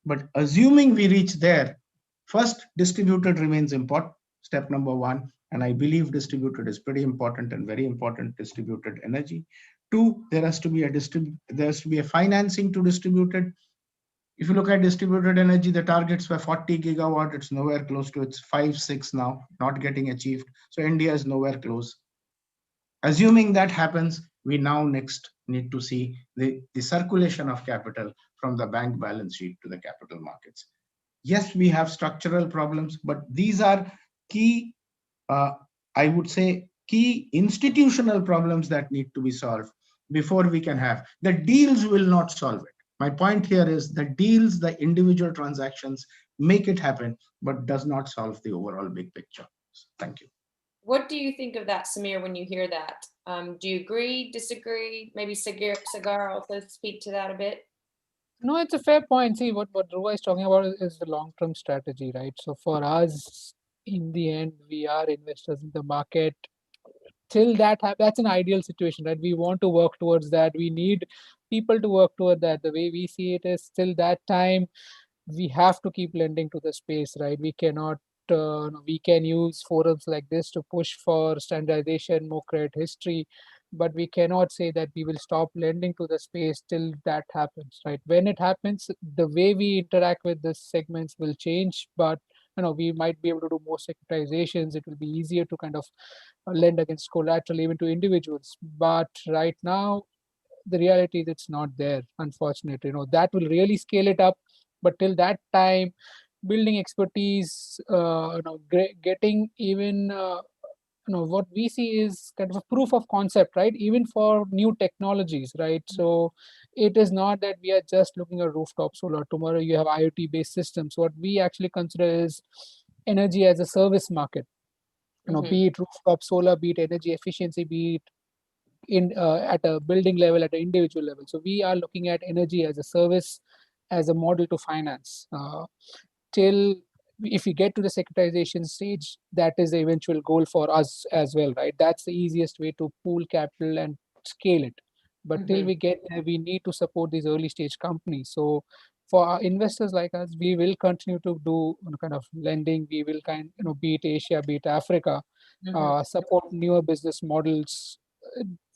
But assuming we reach there, first, distributed remains important, step number one. And I believe distributed is pretty important and very important, distributed energy. Two, there has to be a financing to distributed. If you look at distributed energy, the targets were 40 gigawatt. It's nowhere close to its 5-6 now, not getting achieved. So India is nowhere close. Assuming that happens, we now next need to see the circulation of capital from the bank balance sheet to the capital markets. Yes, we have structural problems, but these are key, I would say, key institutional problems that need to be solved before we can have. The deals will not solve it. My point here is the deals, the individual transactions make it happen, but does not solve the overall big picture. Thank you. What do you think of that, Samir, when you hear that? Do you agree, disagree? Maybe Sagar also speak to that a bit? No, it's a fair point. See, what Dhruva is talking about is the long-term strategy, right? So for us, in the end, we are investors in the market. Till that happens, that's an ideal situation, right? We want to work towards that. We need people to work toward that. The way we see it is, till that time, we have to keep lending to the space, right? We cannot, we can use forums like this to push for standardization, more credit history, but we cannot say that we will stop lending to the space till that happens, right? When it happens, the way we interact with the segments will change, but we might be able to do more securitizations. It will be easier to kind of lend against collateral even to individuals. But right now, the reality is it's not there, unfortunately. That will really scale it up. But till that time, building expertise, getting even, what we see is kind of a proof of concept, right? Even for new technologies, right? So it is not that we are just looking at rooftop solar. Tomorrow you have IoT-based systems. What we actually consider is energy as a service market. Be it rooftop solar, be it energy efficiency, be it at a building level, at an individual level. So we are looking at energy as a service, as a model to finance. Till if we get to the securitization stage, that is the eventual goal for us as well, right? That's the easiest way to pool capital and scale it. But till we get there, we need to support these early stage companies. So for our investors like us, we will continue to do kind of lending. We will be it Asia, be it Africa, support newer business models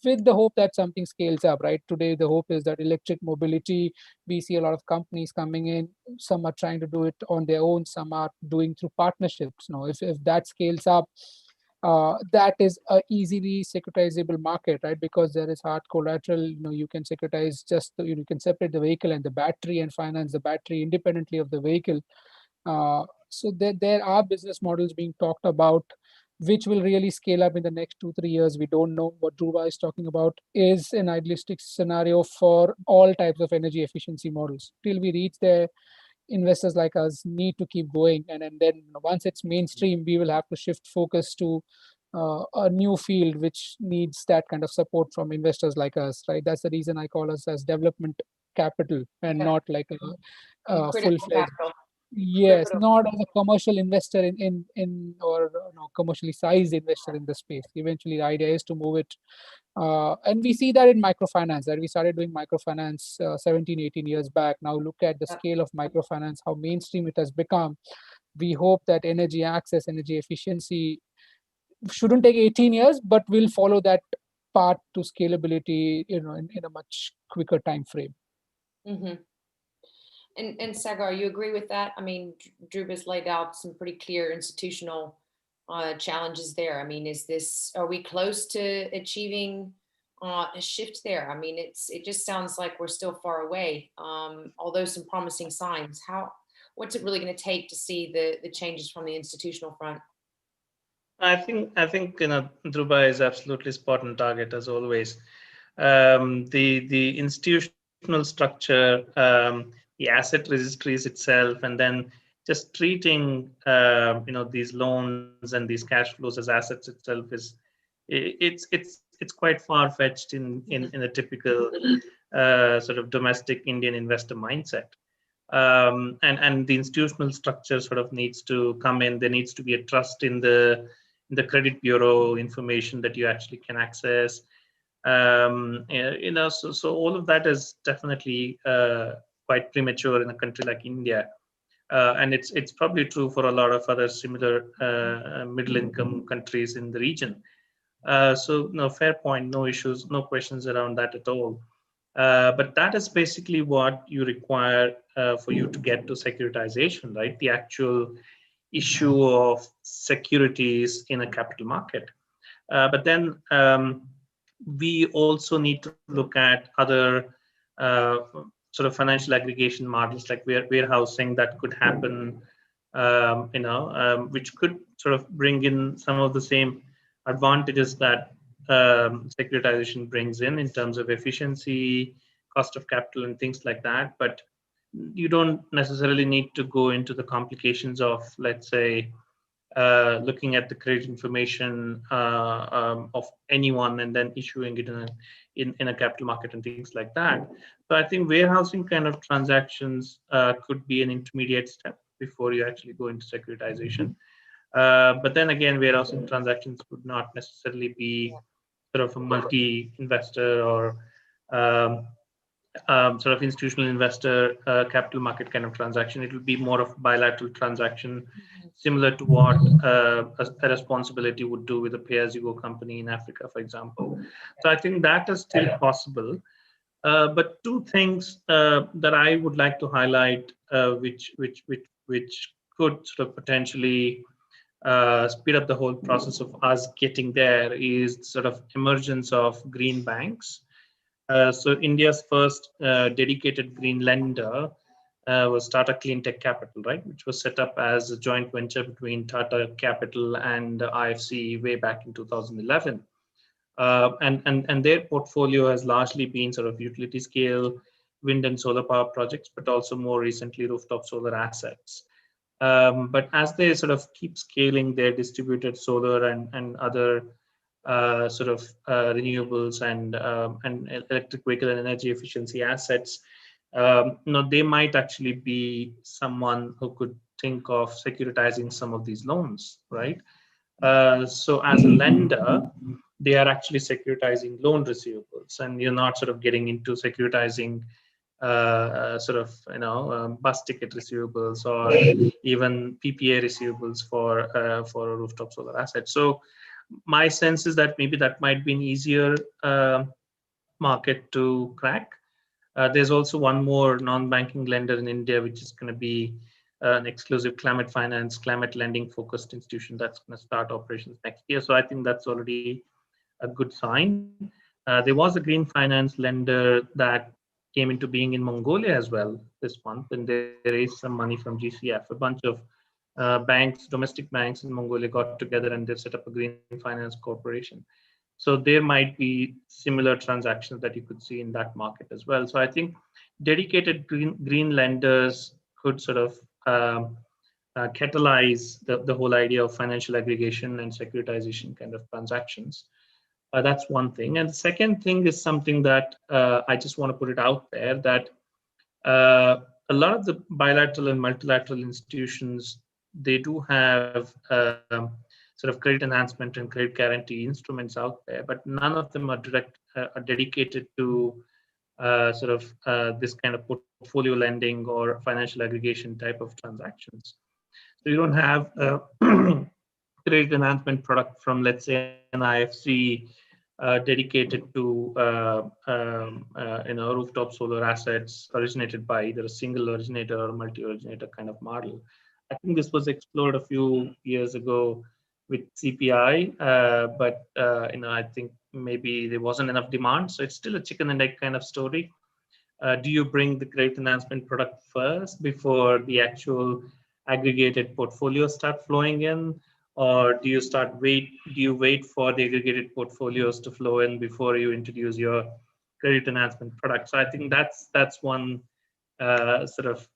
with the hope that something scales up, right? Today, the hope is that electric mobility, we see a lot of companies coming in. Some are trying to do it on their own. Some are doing through partnerships. If that scales up, that is a easily securitizable market, right? Because there is hard collateral. You can securitize you can separate the vehicle and the battery and finance the battery independently of the vehicle. So there are business models being talked about, which will really scale up in the next 2-3 years. We don't know. What Dhruva is talking about is an idealistic scenario for all types of energy efficiency models. Till we reach there, investors like us need to keep going. And then once it's mainstream, we will have to shift focus to a new field, which needs that kind of support from investors like us, right? That's the reason I call us as development capital and not like a full-fledged. Yes, not as a commercial investor in or commercially sized investor in the space. Eventually, the idea is to move it. And we see that in microfinance, that we started doing microfinance 17, 18 years back. Now look at the scale of microfinance, how mainstream it has become. We hope that energy access, energy efficiency shouldn't take 18 years, but will follow that path to scalability, in a much quicker time frame. And Sagar, you agree with that? I mean, Dhruva's laid out some pretty clear institutional challenges there. I mean, are we close to achieving a shift there? I mean, it just sounds like we're still far away, although some promising signs. What's it really going to take to see the changes from the institutional front? I think Dhruva is absolutely spot on target as always. The institutional structure, the asset registries itself, and then just treating these loans and these cash flows as assets itself is it's quite far-fetched in a typical sort of domestic Indian investor mindset. And the institutional structure sort of needs to come in. There needs to be a trust in the credit bureau information that you actually can access. So all of that is definitely quite premature in a country like India. And it's probably true for a lot of other similar middle-income countries in the region. So no, fair point, no issues, no questions around that at all. But that is basically what you require for you to get to securitization, right? The actual issue of securities in a capital market. But then we also need to look at other sort of financial aggregation models like warehousing that could happen, which could sort of bring in some of the same advantages that securitization brings in terms of efficiency, cost of capital, and things like that. But you don't necessarily need to go into the complications of, let's say, looking at the credit information of anyone and then issuing it in a capital market and things like that. So I think warehousing kind of transactions could be an intermediate step before you actually go into securitization. But then again, warehousing transactions would not necessarily be sort of a multi-investor or sort of institutional investor capital market kind of transaction. It will be more of a bilateral transaction, similar to what a responsibility would do with a pay-as-you-go company in Africa, for example. So I think that is still possible. But two things that I would like to highlight, which could sort of potentially speed up the whole process of us getting there, is sort of emergence of green banks. So India's first dedicated green lender was Tata Cleantech Capital, right, which was set up as a joint venture between Tata Capital and IFC way back in 2011. And their portfolio has largely been sort of utility scale wind and solar power projects, but also more recently rooftop solar assets. But as they sort of keep scaling their distributed solar and other sort of renewables and electric vehicle and energy efficiency assets, they might actually be someone who could think of securitizing some of these loans, right? So as a lender, they are actually securitizing loan receivables, and you're not sort of getting into securitizing bus ticket receivables or even PPA receivables for a rooftop solar asset. So my sense is that maybe that might be an easier market to crack. There's also one more non-banking lender in India, which is going to be an exclusive climate finance, climate lending focused institution that's going to start operations next year. So I think that's already a good sign. There was a green finance lender that came into being in Mongolia as well this month, and they raised some money from GCF. A bunch of banks, domestic banks in Mongolia got together and they set up a green finance corporation. So there might be similar transactions that you could see in that market as well. So I think dedicated green lenders could sort of catalyze the whole idea of financial aggregation and securitization kind of transactions. That's one thing. And the second thing is something that I just want to put it out there, that a lot of the bilateral and multilateral institutions, they do have sort of credit enhancement and credit guarantee instruments out there, but none of them are dedicated to this kind of portfolio lending or financial aggregation type of transactions. So you don't have a credit enhancement product from, let's say, an IFC dedicated to rooftop solar assets originated by either a single originator or multi-originator kind of model. I think this was explored a few years ago with CPI, but I think maybe there wasn't enough demand. So it's still a chicken and egg kind of story. Do you bring the credit enhancement product first before the actual aggregated portfolios start flowing in? Or do you wait for the aggregated portfolios to flow in before you introduce your credit enhancement product? So I think that's one sort of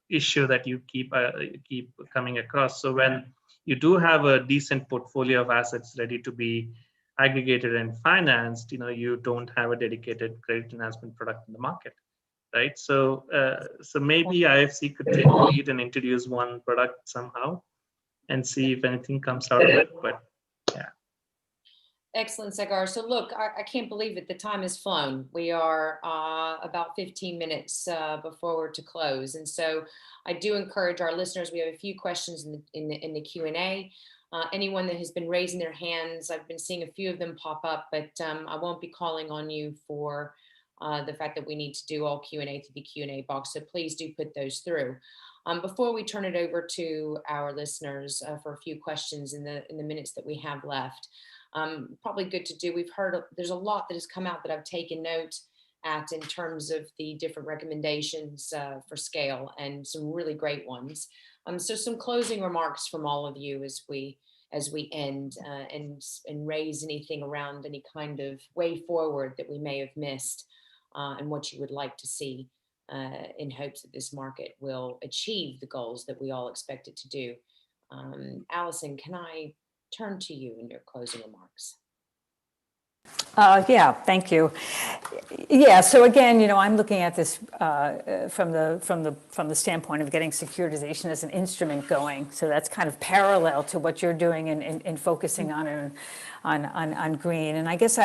issue that you keep coming across. So when you do have a decent portfolio of assets ready to be aggregated and financed, you don't have a dedicated credit enhancement product in the market, right? So so maybe IFC could take the lead and introduce one product somehow and see if anything comes out of it. But yeah. Excellent, Sagar. So look, I can't believe it. The time has flown. We are about 15 minutes before we're to close. And so I do encourage our listeners, we have a few questions in the Q&A. Anyone that has been raising their hands, I've been seeing a few of them pop up, but I won't be calling on you for the fact that we need to do all Q&A through the Q&A box. So please do put those through. Before we turn it over to our listeners for a few questions in the minutes that we have left, probably good to do. We've heard there's a lot that has come out that I've taken note at in terms of the different recommendations for scale, and some really great ones. So some closing remarks from all of you as we end, and raise anything around any kind of way forward that we may have missed, and what you would like to see in hopes that this market will achieve the goals that we all expect it to do. Allison, can I turn to you in your closing remarks? Yeah, thank you. Yeah, so again, I'm looking at this from the standpoint of getting securitization as an instrument going. So that's kind of parallel to what you're doing in focusing on green. And I guess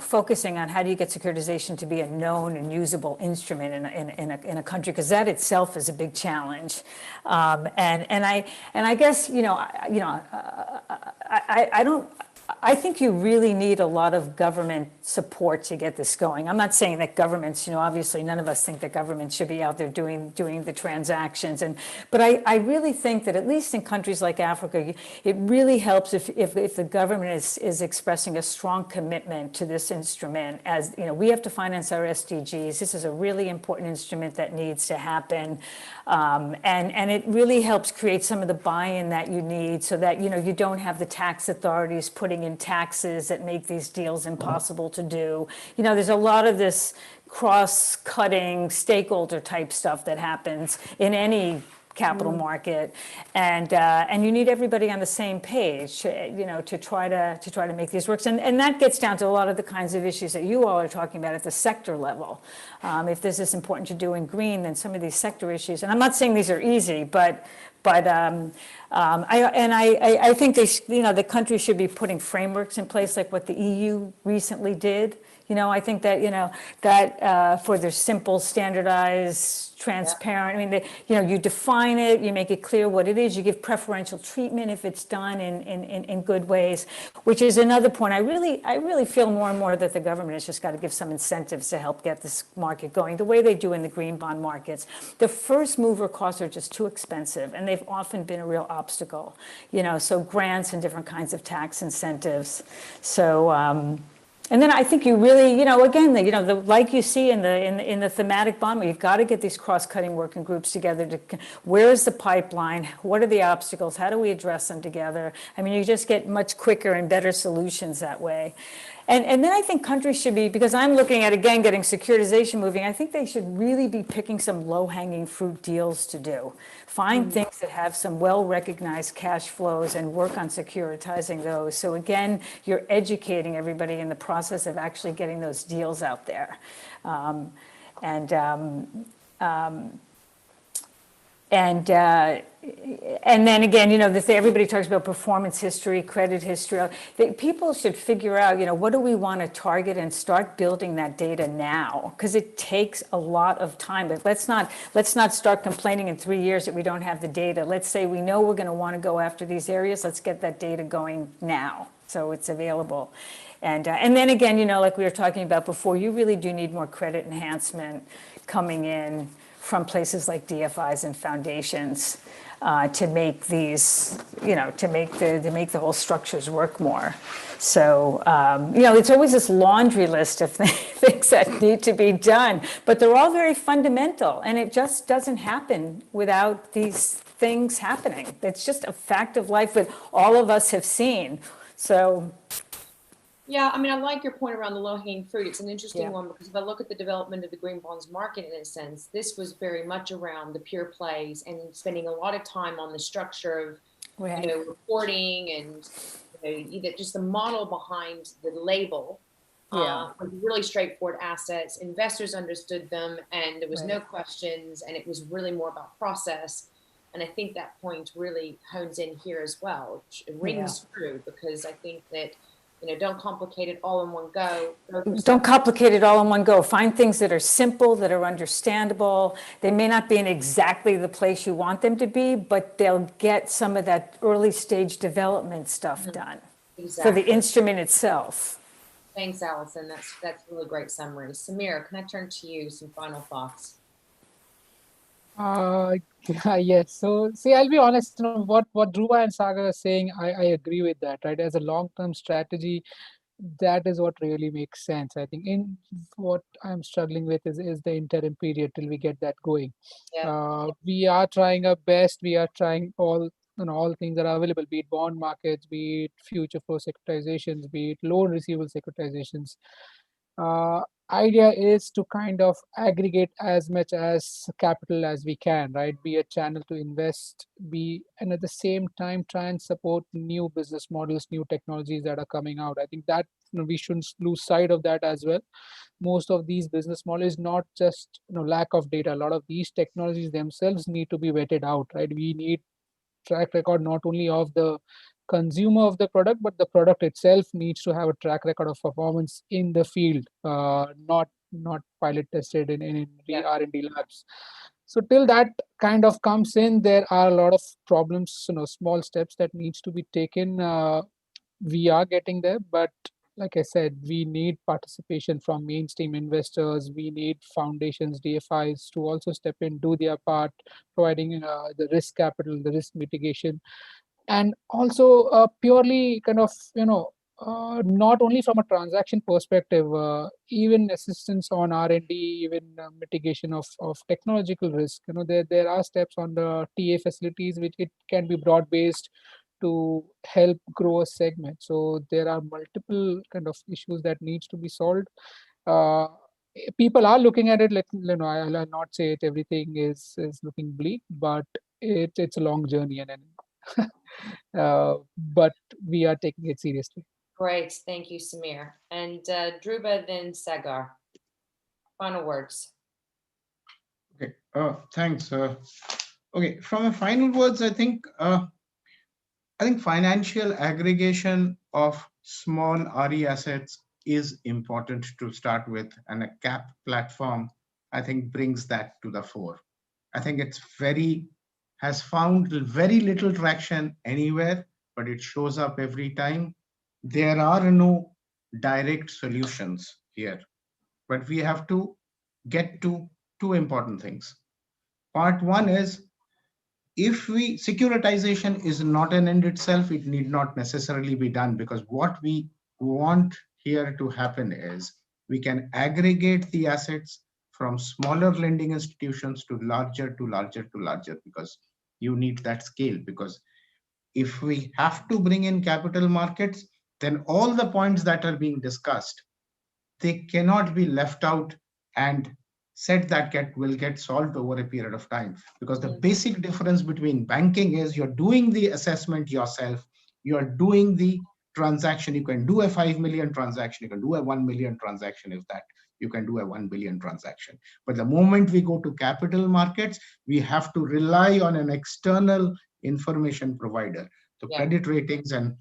focusing on how do you get securitization to be a known and usable instrument in a country, because that itself is a big challenge. I guess I think you really need a lot of government support to get this going. I'm not saying that governments, obviously none of us think that governments should be out there doing the transactions. But I really think that at least in countries like Africa, it really helps if the government is expressing a strong commitment to this instrument. As we have to finance our SDGs. This is a really important instrument that needs to happen. And it really helps create some of the buy-in that you need, so that you don't have the tax authorities putting in taxes that make these deals impossible to do. There's a lot of this cross-cutting stakeholder type stuff that happens in any capital market, and you need everybody on the same page, to try to make these work. And that gets down to a lot of the kinds of issues that you all are talking about at the sector level. If this is important to do in green, then some of these sector issues, and I'm not saying these are easy, but I think the country should be putting frameworks in place like what the EU recently did. I think that that for their simple, standardized, transparent. You define it, you make it clear what it is, you give preferential treatment if it's done in good ways, which is another point. I really feel more and more that the government has just got to give some incentives to help get this market going, the way they do in the green bond markets. The first mover costs are just too expensive, and they've often been a real obstacle. So grants and different kinds of tax incentives. So. And then I think you really, again, like you see in the thematic bond, you've got to get these cross-cutting working groups together. Where is the pipeline? What are the obstacles? How do we address them together? You just get much quicker and better solutions that way. And then I think countries should be, because I'm looking at, again, getting securitization moving, I think they should really be picking some low-hanging fruit deals to do. Find things that have some well-recognized cash flows and work on securitizing those. So again, you're educating everybody in the process of actually getting those deals out there. And then again, everybody talks about performance history, credit history. People should figure out, what do we want to target, and start building that data now, because it takes a lot of time. But let's not start complaining in 3 years that we don't have the data. Let's say we know we're going to want to go after these areas. Let's get that data going now, so it's available. And then again, like we were talking about before, you really do need more credit enhancement coming in from places like DFIs and foundations to make these, to make the whole structures work more. So, it's always this laundry list of things that need to be done, but they're all very fundamental, and it just doesn't happen without these things happening. It's just a fact of life that all of us have seen. So, Yeah, I mean, I like your point around the low-hanging fruit. It's an interesting Yeah. one because if I look at the development of the green bonds market in a sense, this was very much around the pure plays and spending a lot of time on the structure of, Right. reporting and either just the model behind the label. Yeah. With really straightforward assets. Investors understood them, and there was no Right. questions, and it was really more about process. And I think that point really hones in here as well. It rings true because I think that don't complicate it all in one go. Don't complicate it all in one go. Find things that are simple, that are understandable. They may not be in exactly the place you want them to be, but they'll get some of that early stage development stuff done for the instrument itself. Thanks, Allison. That's a really great summary. Samir, can I turn to you? Some final thoughts. Yes. So, see, I'll be honest. What Dhruva and Sagar are saying, I agree with that. Right, as a long-term strategy, that is what really makes sense. I think in what I'm struggling with is the interim period till we get that going. Yeah. We are trying our best. We are trying all things that are available, be it bond markets, be it future flow securitizations, be it loan receivable securitizations. Idea is to kind of aggregate as much as capital as we can, right? Be a channel to invest, and at the same time try and support new business models, new technologies that are coming out. I think that we shouldn't lose sight of that as well. Most of these business models, not just lack of data. A lot of these technologies themselves need to be vetted out, right? We need track record not only of the consumer of the product, but the product itself needs to have a track record of performance in the field, not pilot tested in R&D labs. So till that kind of comes in, there are a lot of problems, small steps that needs to be taken. We are getting there, but like I said, we need participation from mainstream investors. We need foundations, DFIs to also step in, do their part, providing the risk capital, the risk mitigation, and also purely kind of, not only from a transaction perspective, even assistance on R&D, even mitigation of technological risk. There are steps on the TA facilities which it can be broad-based to help grow a segment. So there are multiple kind of issues that needs to be solved. People are looking at it. I'll not say it. Everything is looking bleak, but it's a long journey, but we are taking it seriously. Great, thank you, Samir. And Dhruva, then Sagar. Final words. Okay, thanks. Okay, from a final words, I think financial aggregation of small RE assets is important to start with, and a CAP platform, I think, brings that to the fore. I think has found very little traction anywhere, but it shows up every time. There are no direct solutions here, but we have to get to two important things. Part one is, securitization is not an end itself, it need not necessarily be done, because what we want here to happen is we can aggregate the assets from smaller lending institutions to larger, because you need that scale. Because if we have to bring in capital markets, then all the points that are being discussed, they cannot be left out and said that will get solved over a period of time. Because the basic difference between banking is you're doing the assessment yourself, you're doing the transaction. You can do a 5 million transaction, you can do a 1 million transaction, if that, you can do a 1 billion transaction. But the moment we go to capital markets, we have to rely on an external information provider. So credit ratings and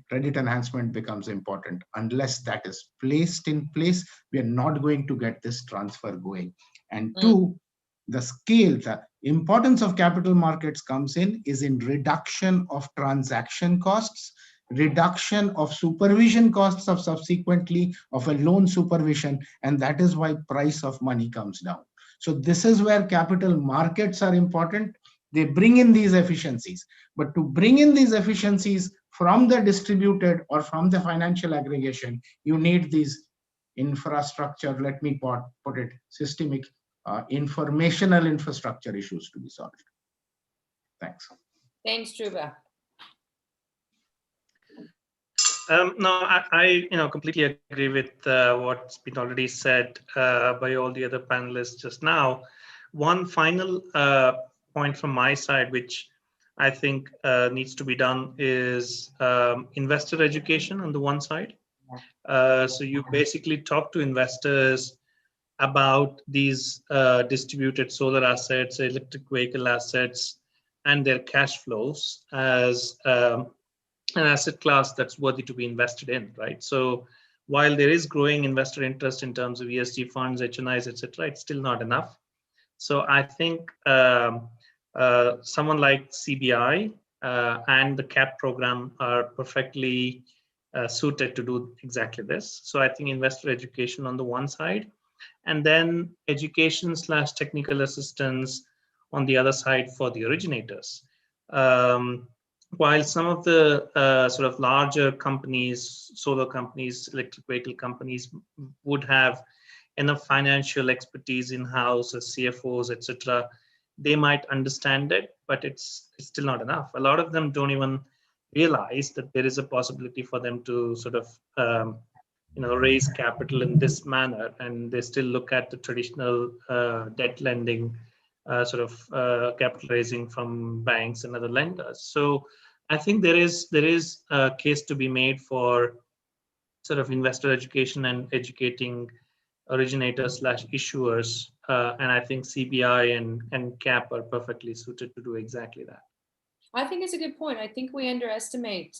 credit enhancement becomes important. Unless that is placed in place, we are not going to get this transfer going. And two, the scale, the importance of capital markets comes in reduction of transaction costs, reduction of supervision costs of subsequently of a loan supervision, and that is why price of money comes down. So this is where capital markets are important. They bring in these efficiencies, but to bring in these efficiencies from the distributed or from the financial aggregation, you need these infrastructure, let me put it, systemic informational infrastructure issues to be solved. Thanks. Thanks, Dhruva. No, I completely agree with what's been already said by all the other panelists just now. One final point from my side, which I think needs to be done, is investor education on the one side. So you basically talk to investors about these distributed solar assets, electric vehicle assets, and their cash flows as an asset class that's worthy to be invested in, right? So while there is growing investor interest in terms of ESG funds, HNIs, etc., it's still not enough. So I think someone like CBI and the CAP program are perfectly suited to do exactly this. So I think investor education on the one side, and then education / technical assistance on the other side for the originators. While some of the sort of larger companies, solar companies, electric vehicle companies would have enough financial expertise in-house as CFOs, etc., they might understand it, but it's still not enough. A lot of them don't even realize that there is a possibility for them to sort of raise capital in this manner, and they still look at the traditional debt lending, sort of capital raising from banks and other lenders. So I think there is a case to be made for sort of investor education and educating originators / issuers, and I think CBI and CAP are perfectly suited to do exactly that. I think it's a good point. I think we underestimate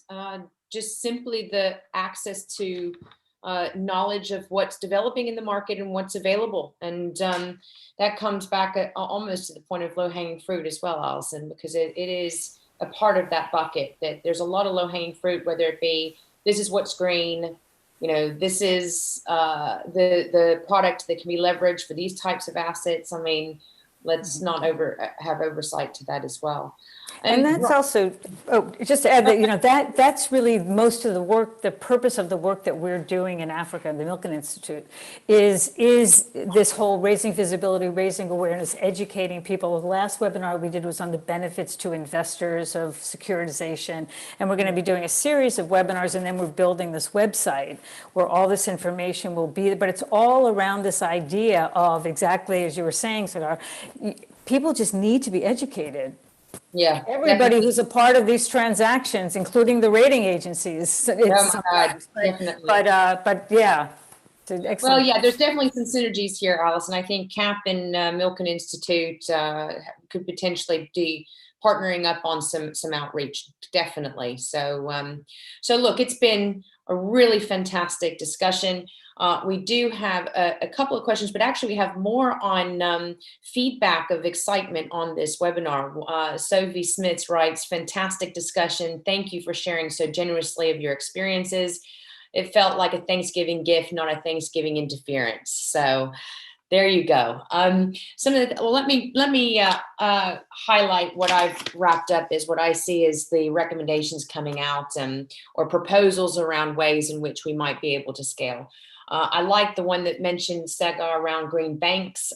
just simply the access to knowledge of what's developing in the market and what's available. And that comes back almost to the point of low-hanging fruit as well, Alison, because it is a part of that bucket, that there's a lot of low-hanging fruit, whether it be this is what's green, this is the product that can be leveraged for these types of assets. I mean, let's not have oversight to that as well. And that's also, just to add that, that's really most of the work, the purpose of the work that we're doing in Africa, the Milken Institute, is this whole raising visibility, raising awareness, educating people. The last webinar we did was on the benefits to investors of securitization. And we're going to be doing a series of webinars, and then we're building this website where all this information will be, but it's all around this idea of exactly as you were saying, Sagar, people just need to be educated. Yeah, everybody definitely. Who's a part of these transactions, including the rating agencies. Definitely. But yeah. Well, yeah, there's definitely some synergies here, Alison. I think CAP and Milken Institute could potentially be partnering up on some outreach, definitely. So, so look, it's been a really fantastic discussion. We do have a couple of questions, but actually we have more on feedback of excitement on this webinar. Sophie Smith writes, fantastic discussion. Thank you for sharing so generously of your experiences. It felt like a Thanksgiving gift, not a Thanksgiving interference. So there you go. Let me highlight what I've wrapped up is what I see as the recommendations coming out or proposals around ways in which we might be able to scale. I like the one that mentioned Sagar around green banks.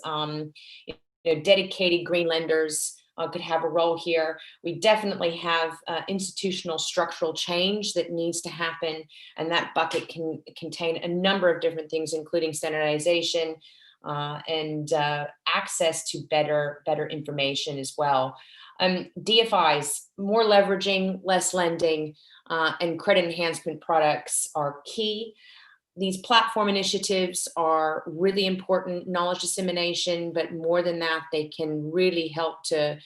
Dedicated green lenders could have a role here. We definitely have institutional structural change that needs to happen, and that bucket can contain a number of different things, including standardization and access to better information as well. DFIs, more leveraging, less lending, and credit enhancement products are key. These platform initiatives are really important, knowledge dissemination, but more than that, they can really help to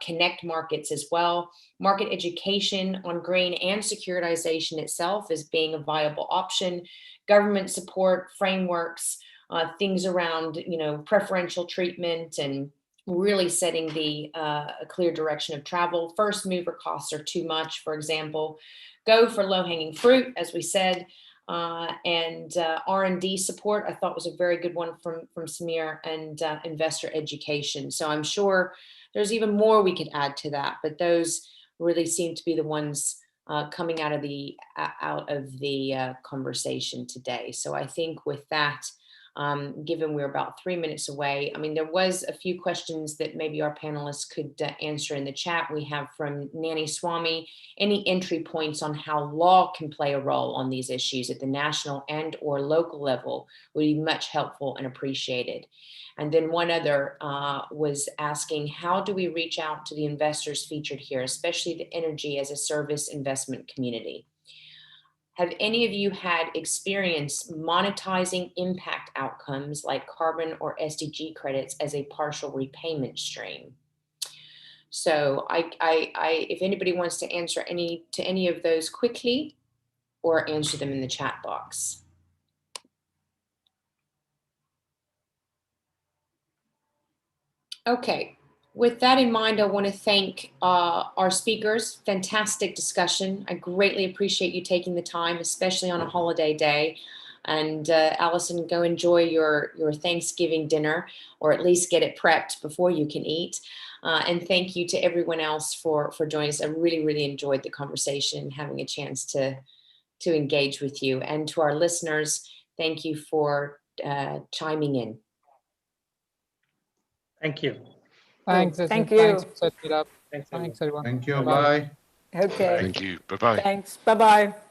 connect markets as well. Market education on green and securitization itself as being a viable option. Government support, frameworks, things around, preferential treatment and really setting the a clear direction of travel. First mover costs are too much, for example. Go for low-hanging fruit, as we said. And R&D support, I thought was a very good one from Samir, and investor education. So I'm sure there's even more we could add to that, but those really seem to be the ones coming out of the conversation today. So I think with that, given we're about 3 minutes away. I mean, there was a few questions that maybe our panelists could answer in the chat. We have from Nani Swami, any entry points on how law can play a role on these issues at the national and or local level would be much helpful and appreciated. And then one other was asking, how do we reach out to the investors featured here, especially the energy as a service investment community? Have any of you had experience monetizing impact outcomes like carbon or SDG credits as a partial repayment stream? So if anybody wants to answer any of those quickly or answer them in the chat box. Okay, with that in mind, I want to thank our speakers. Fantastic discussion. I greatly appreciate you taking the time, especially on a holiday day. And Allison, go enjoy your Thanksgiving dinner, or at least get it prepped before you can eat. And thank you to everyone else for joining us. I really, really enjoyed the conversation and having a chance to engage with you. And to our listeners, thank you for chiming in. Thank you. Thanks, Thank Yasin. you. Thanks for setting it up. Thanks, Thanks, everyone. Thank you. Bye. Bye. Okay. Thank you. Bye-bye. Thanks. Bye-bye.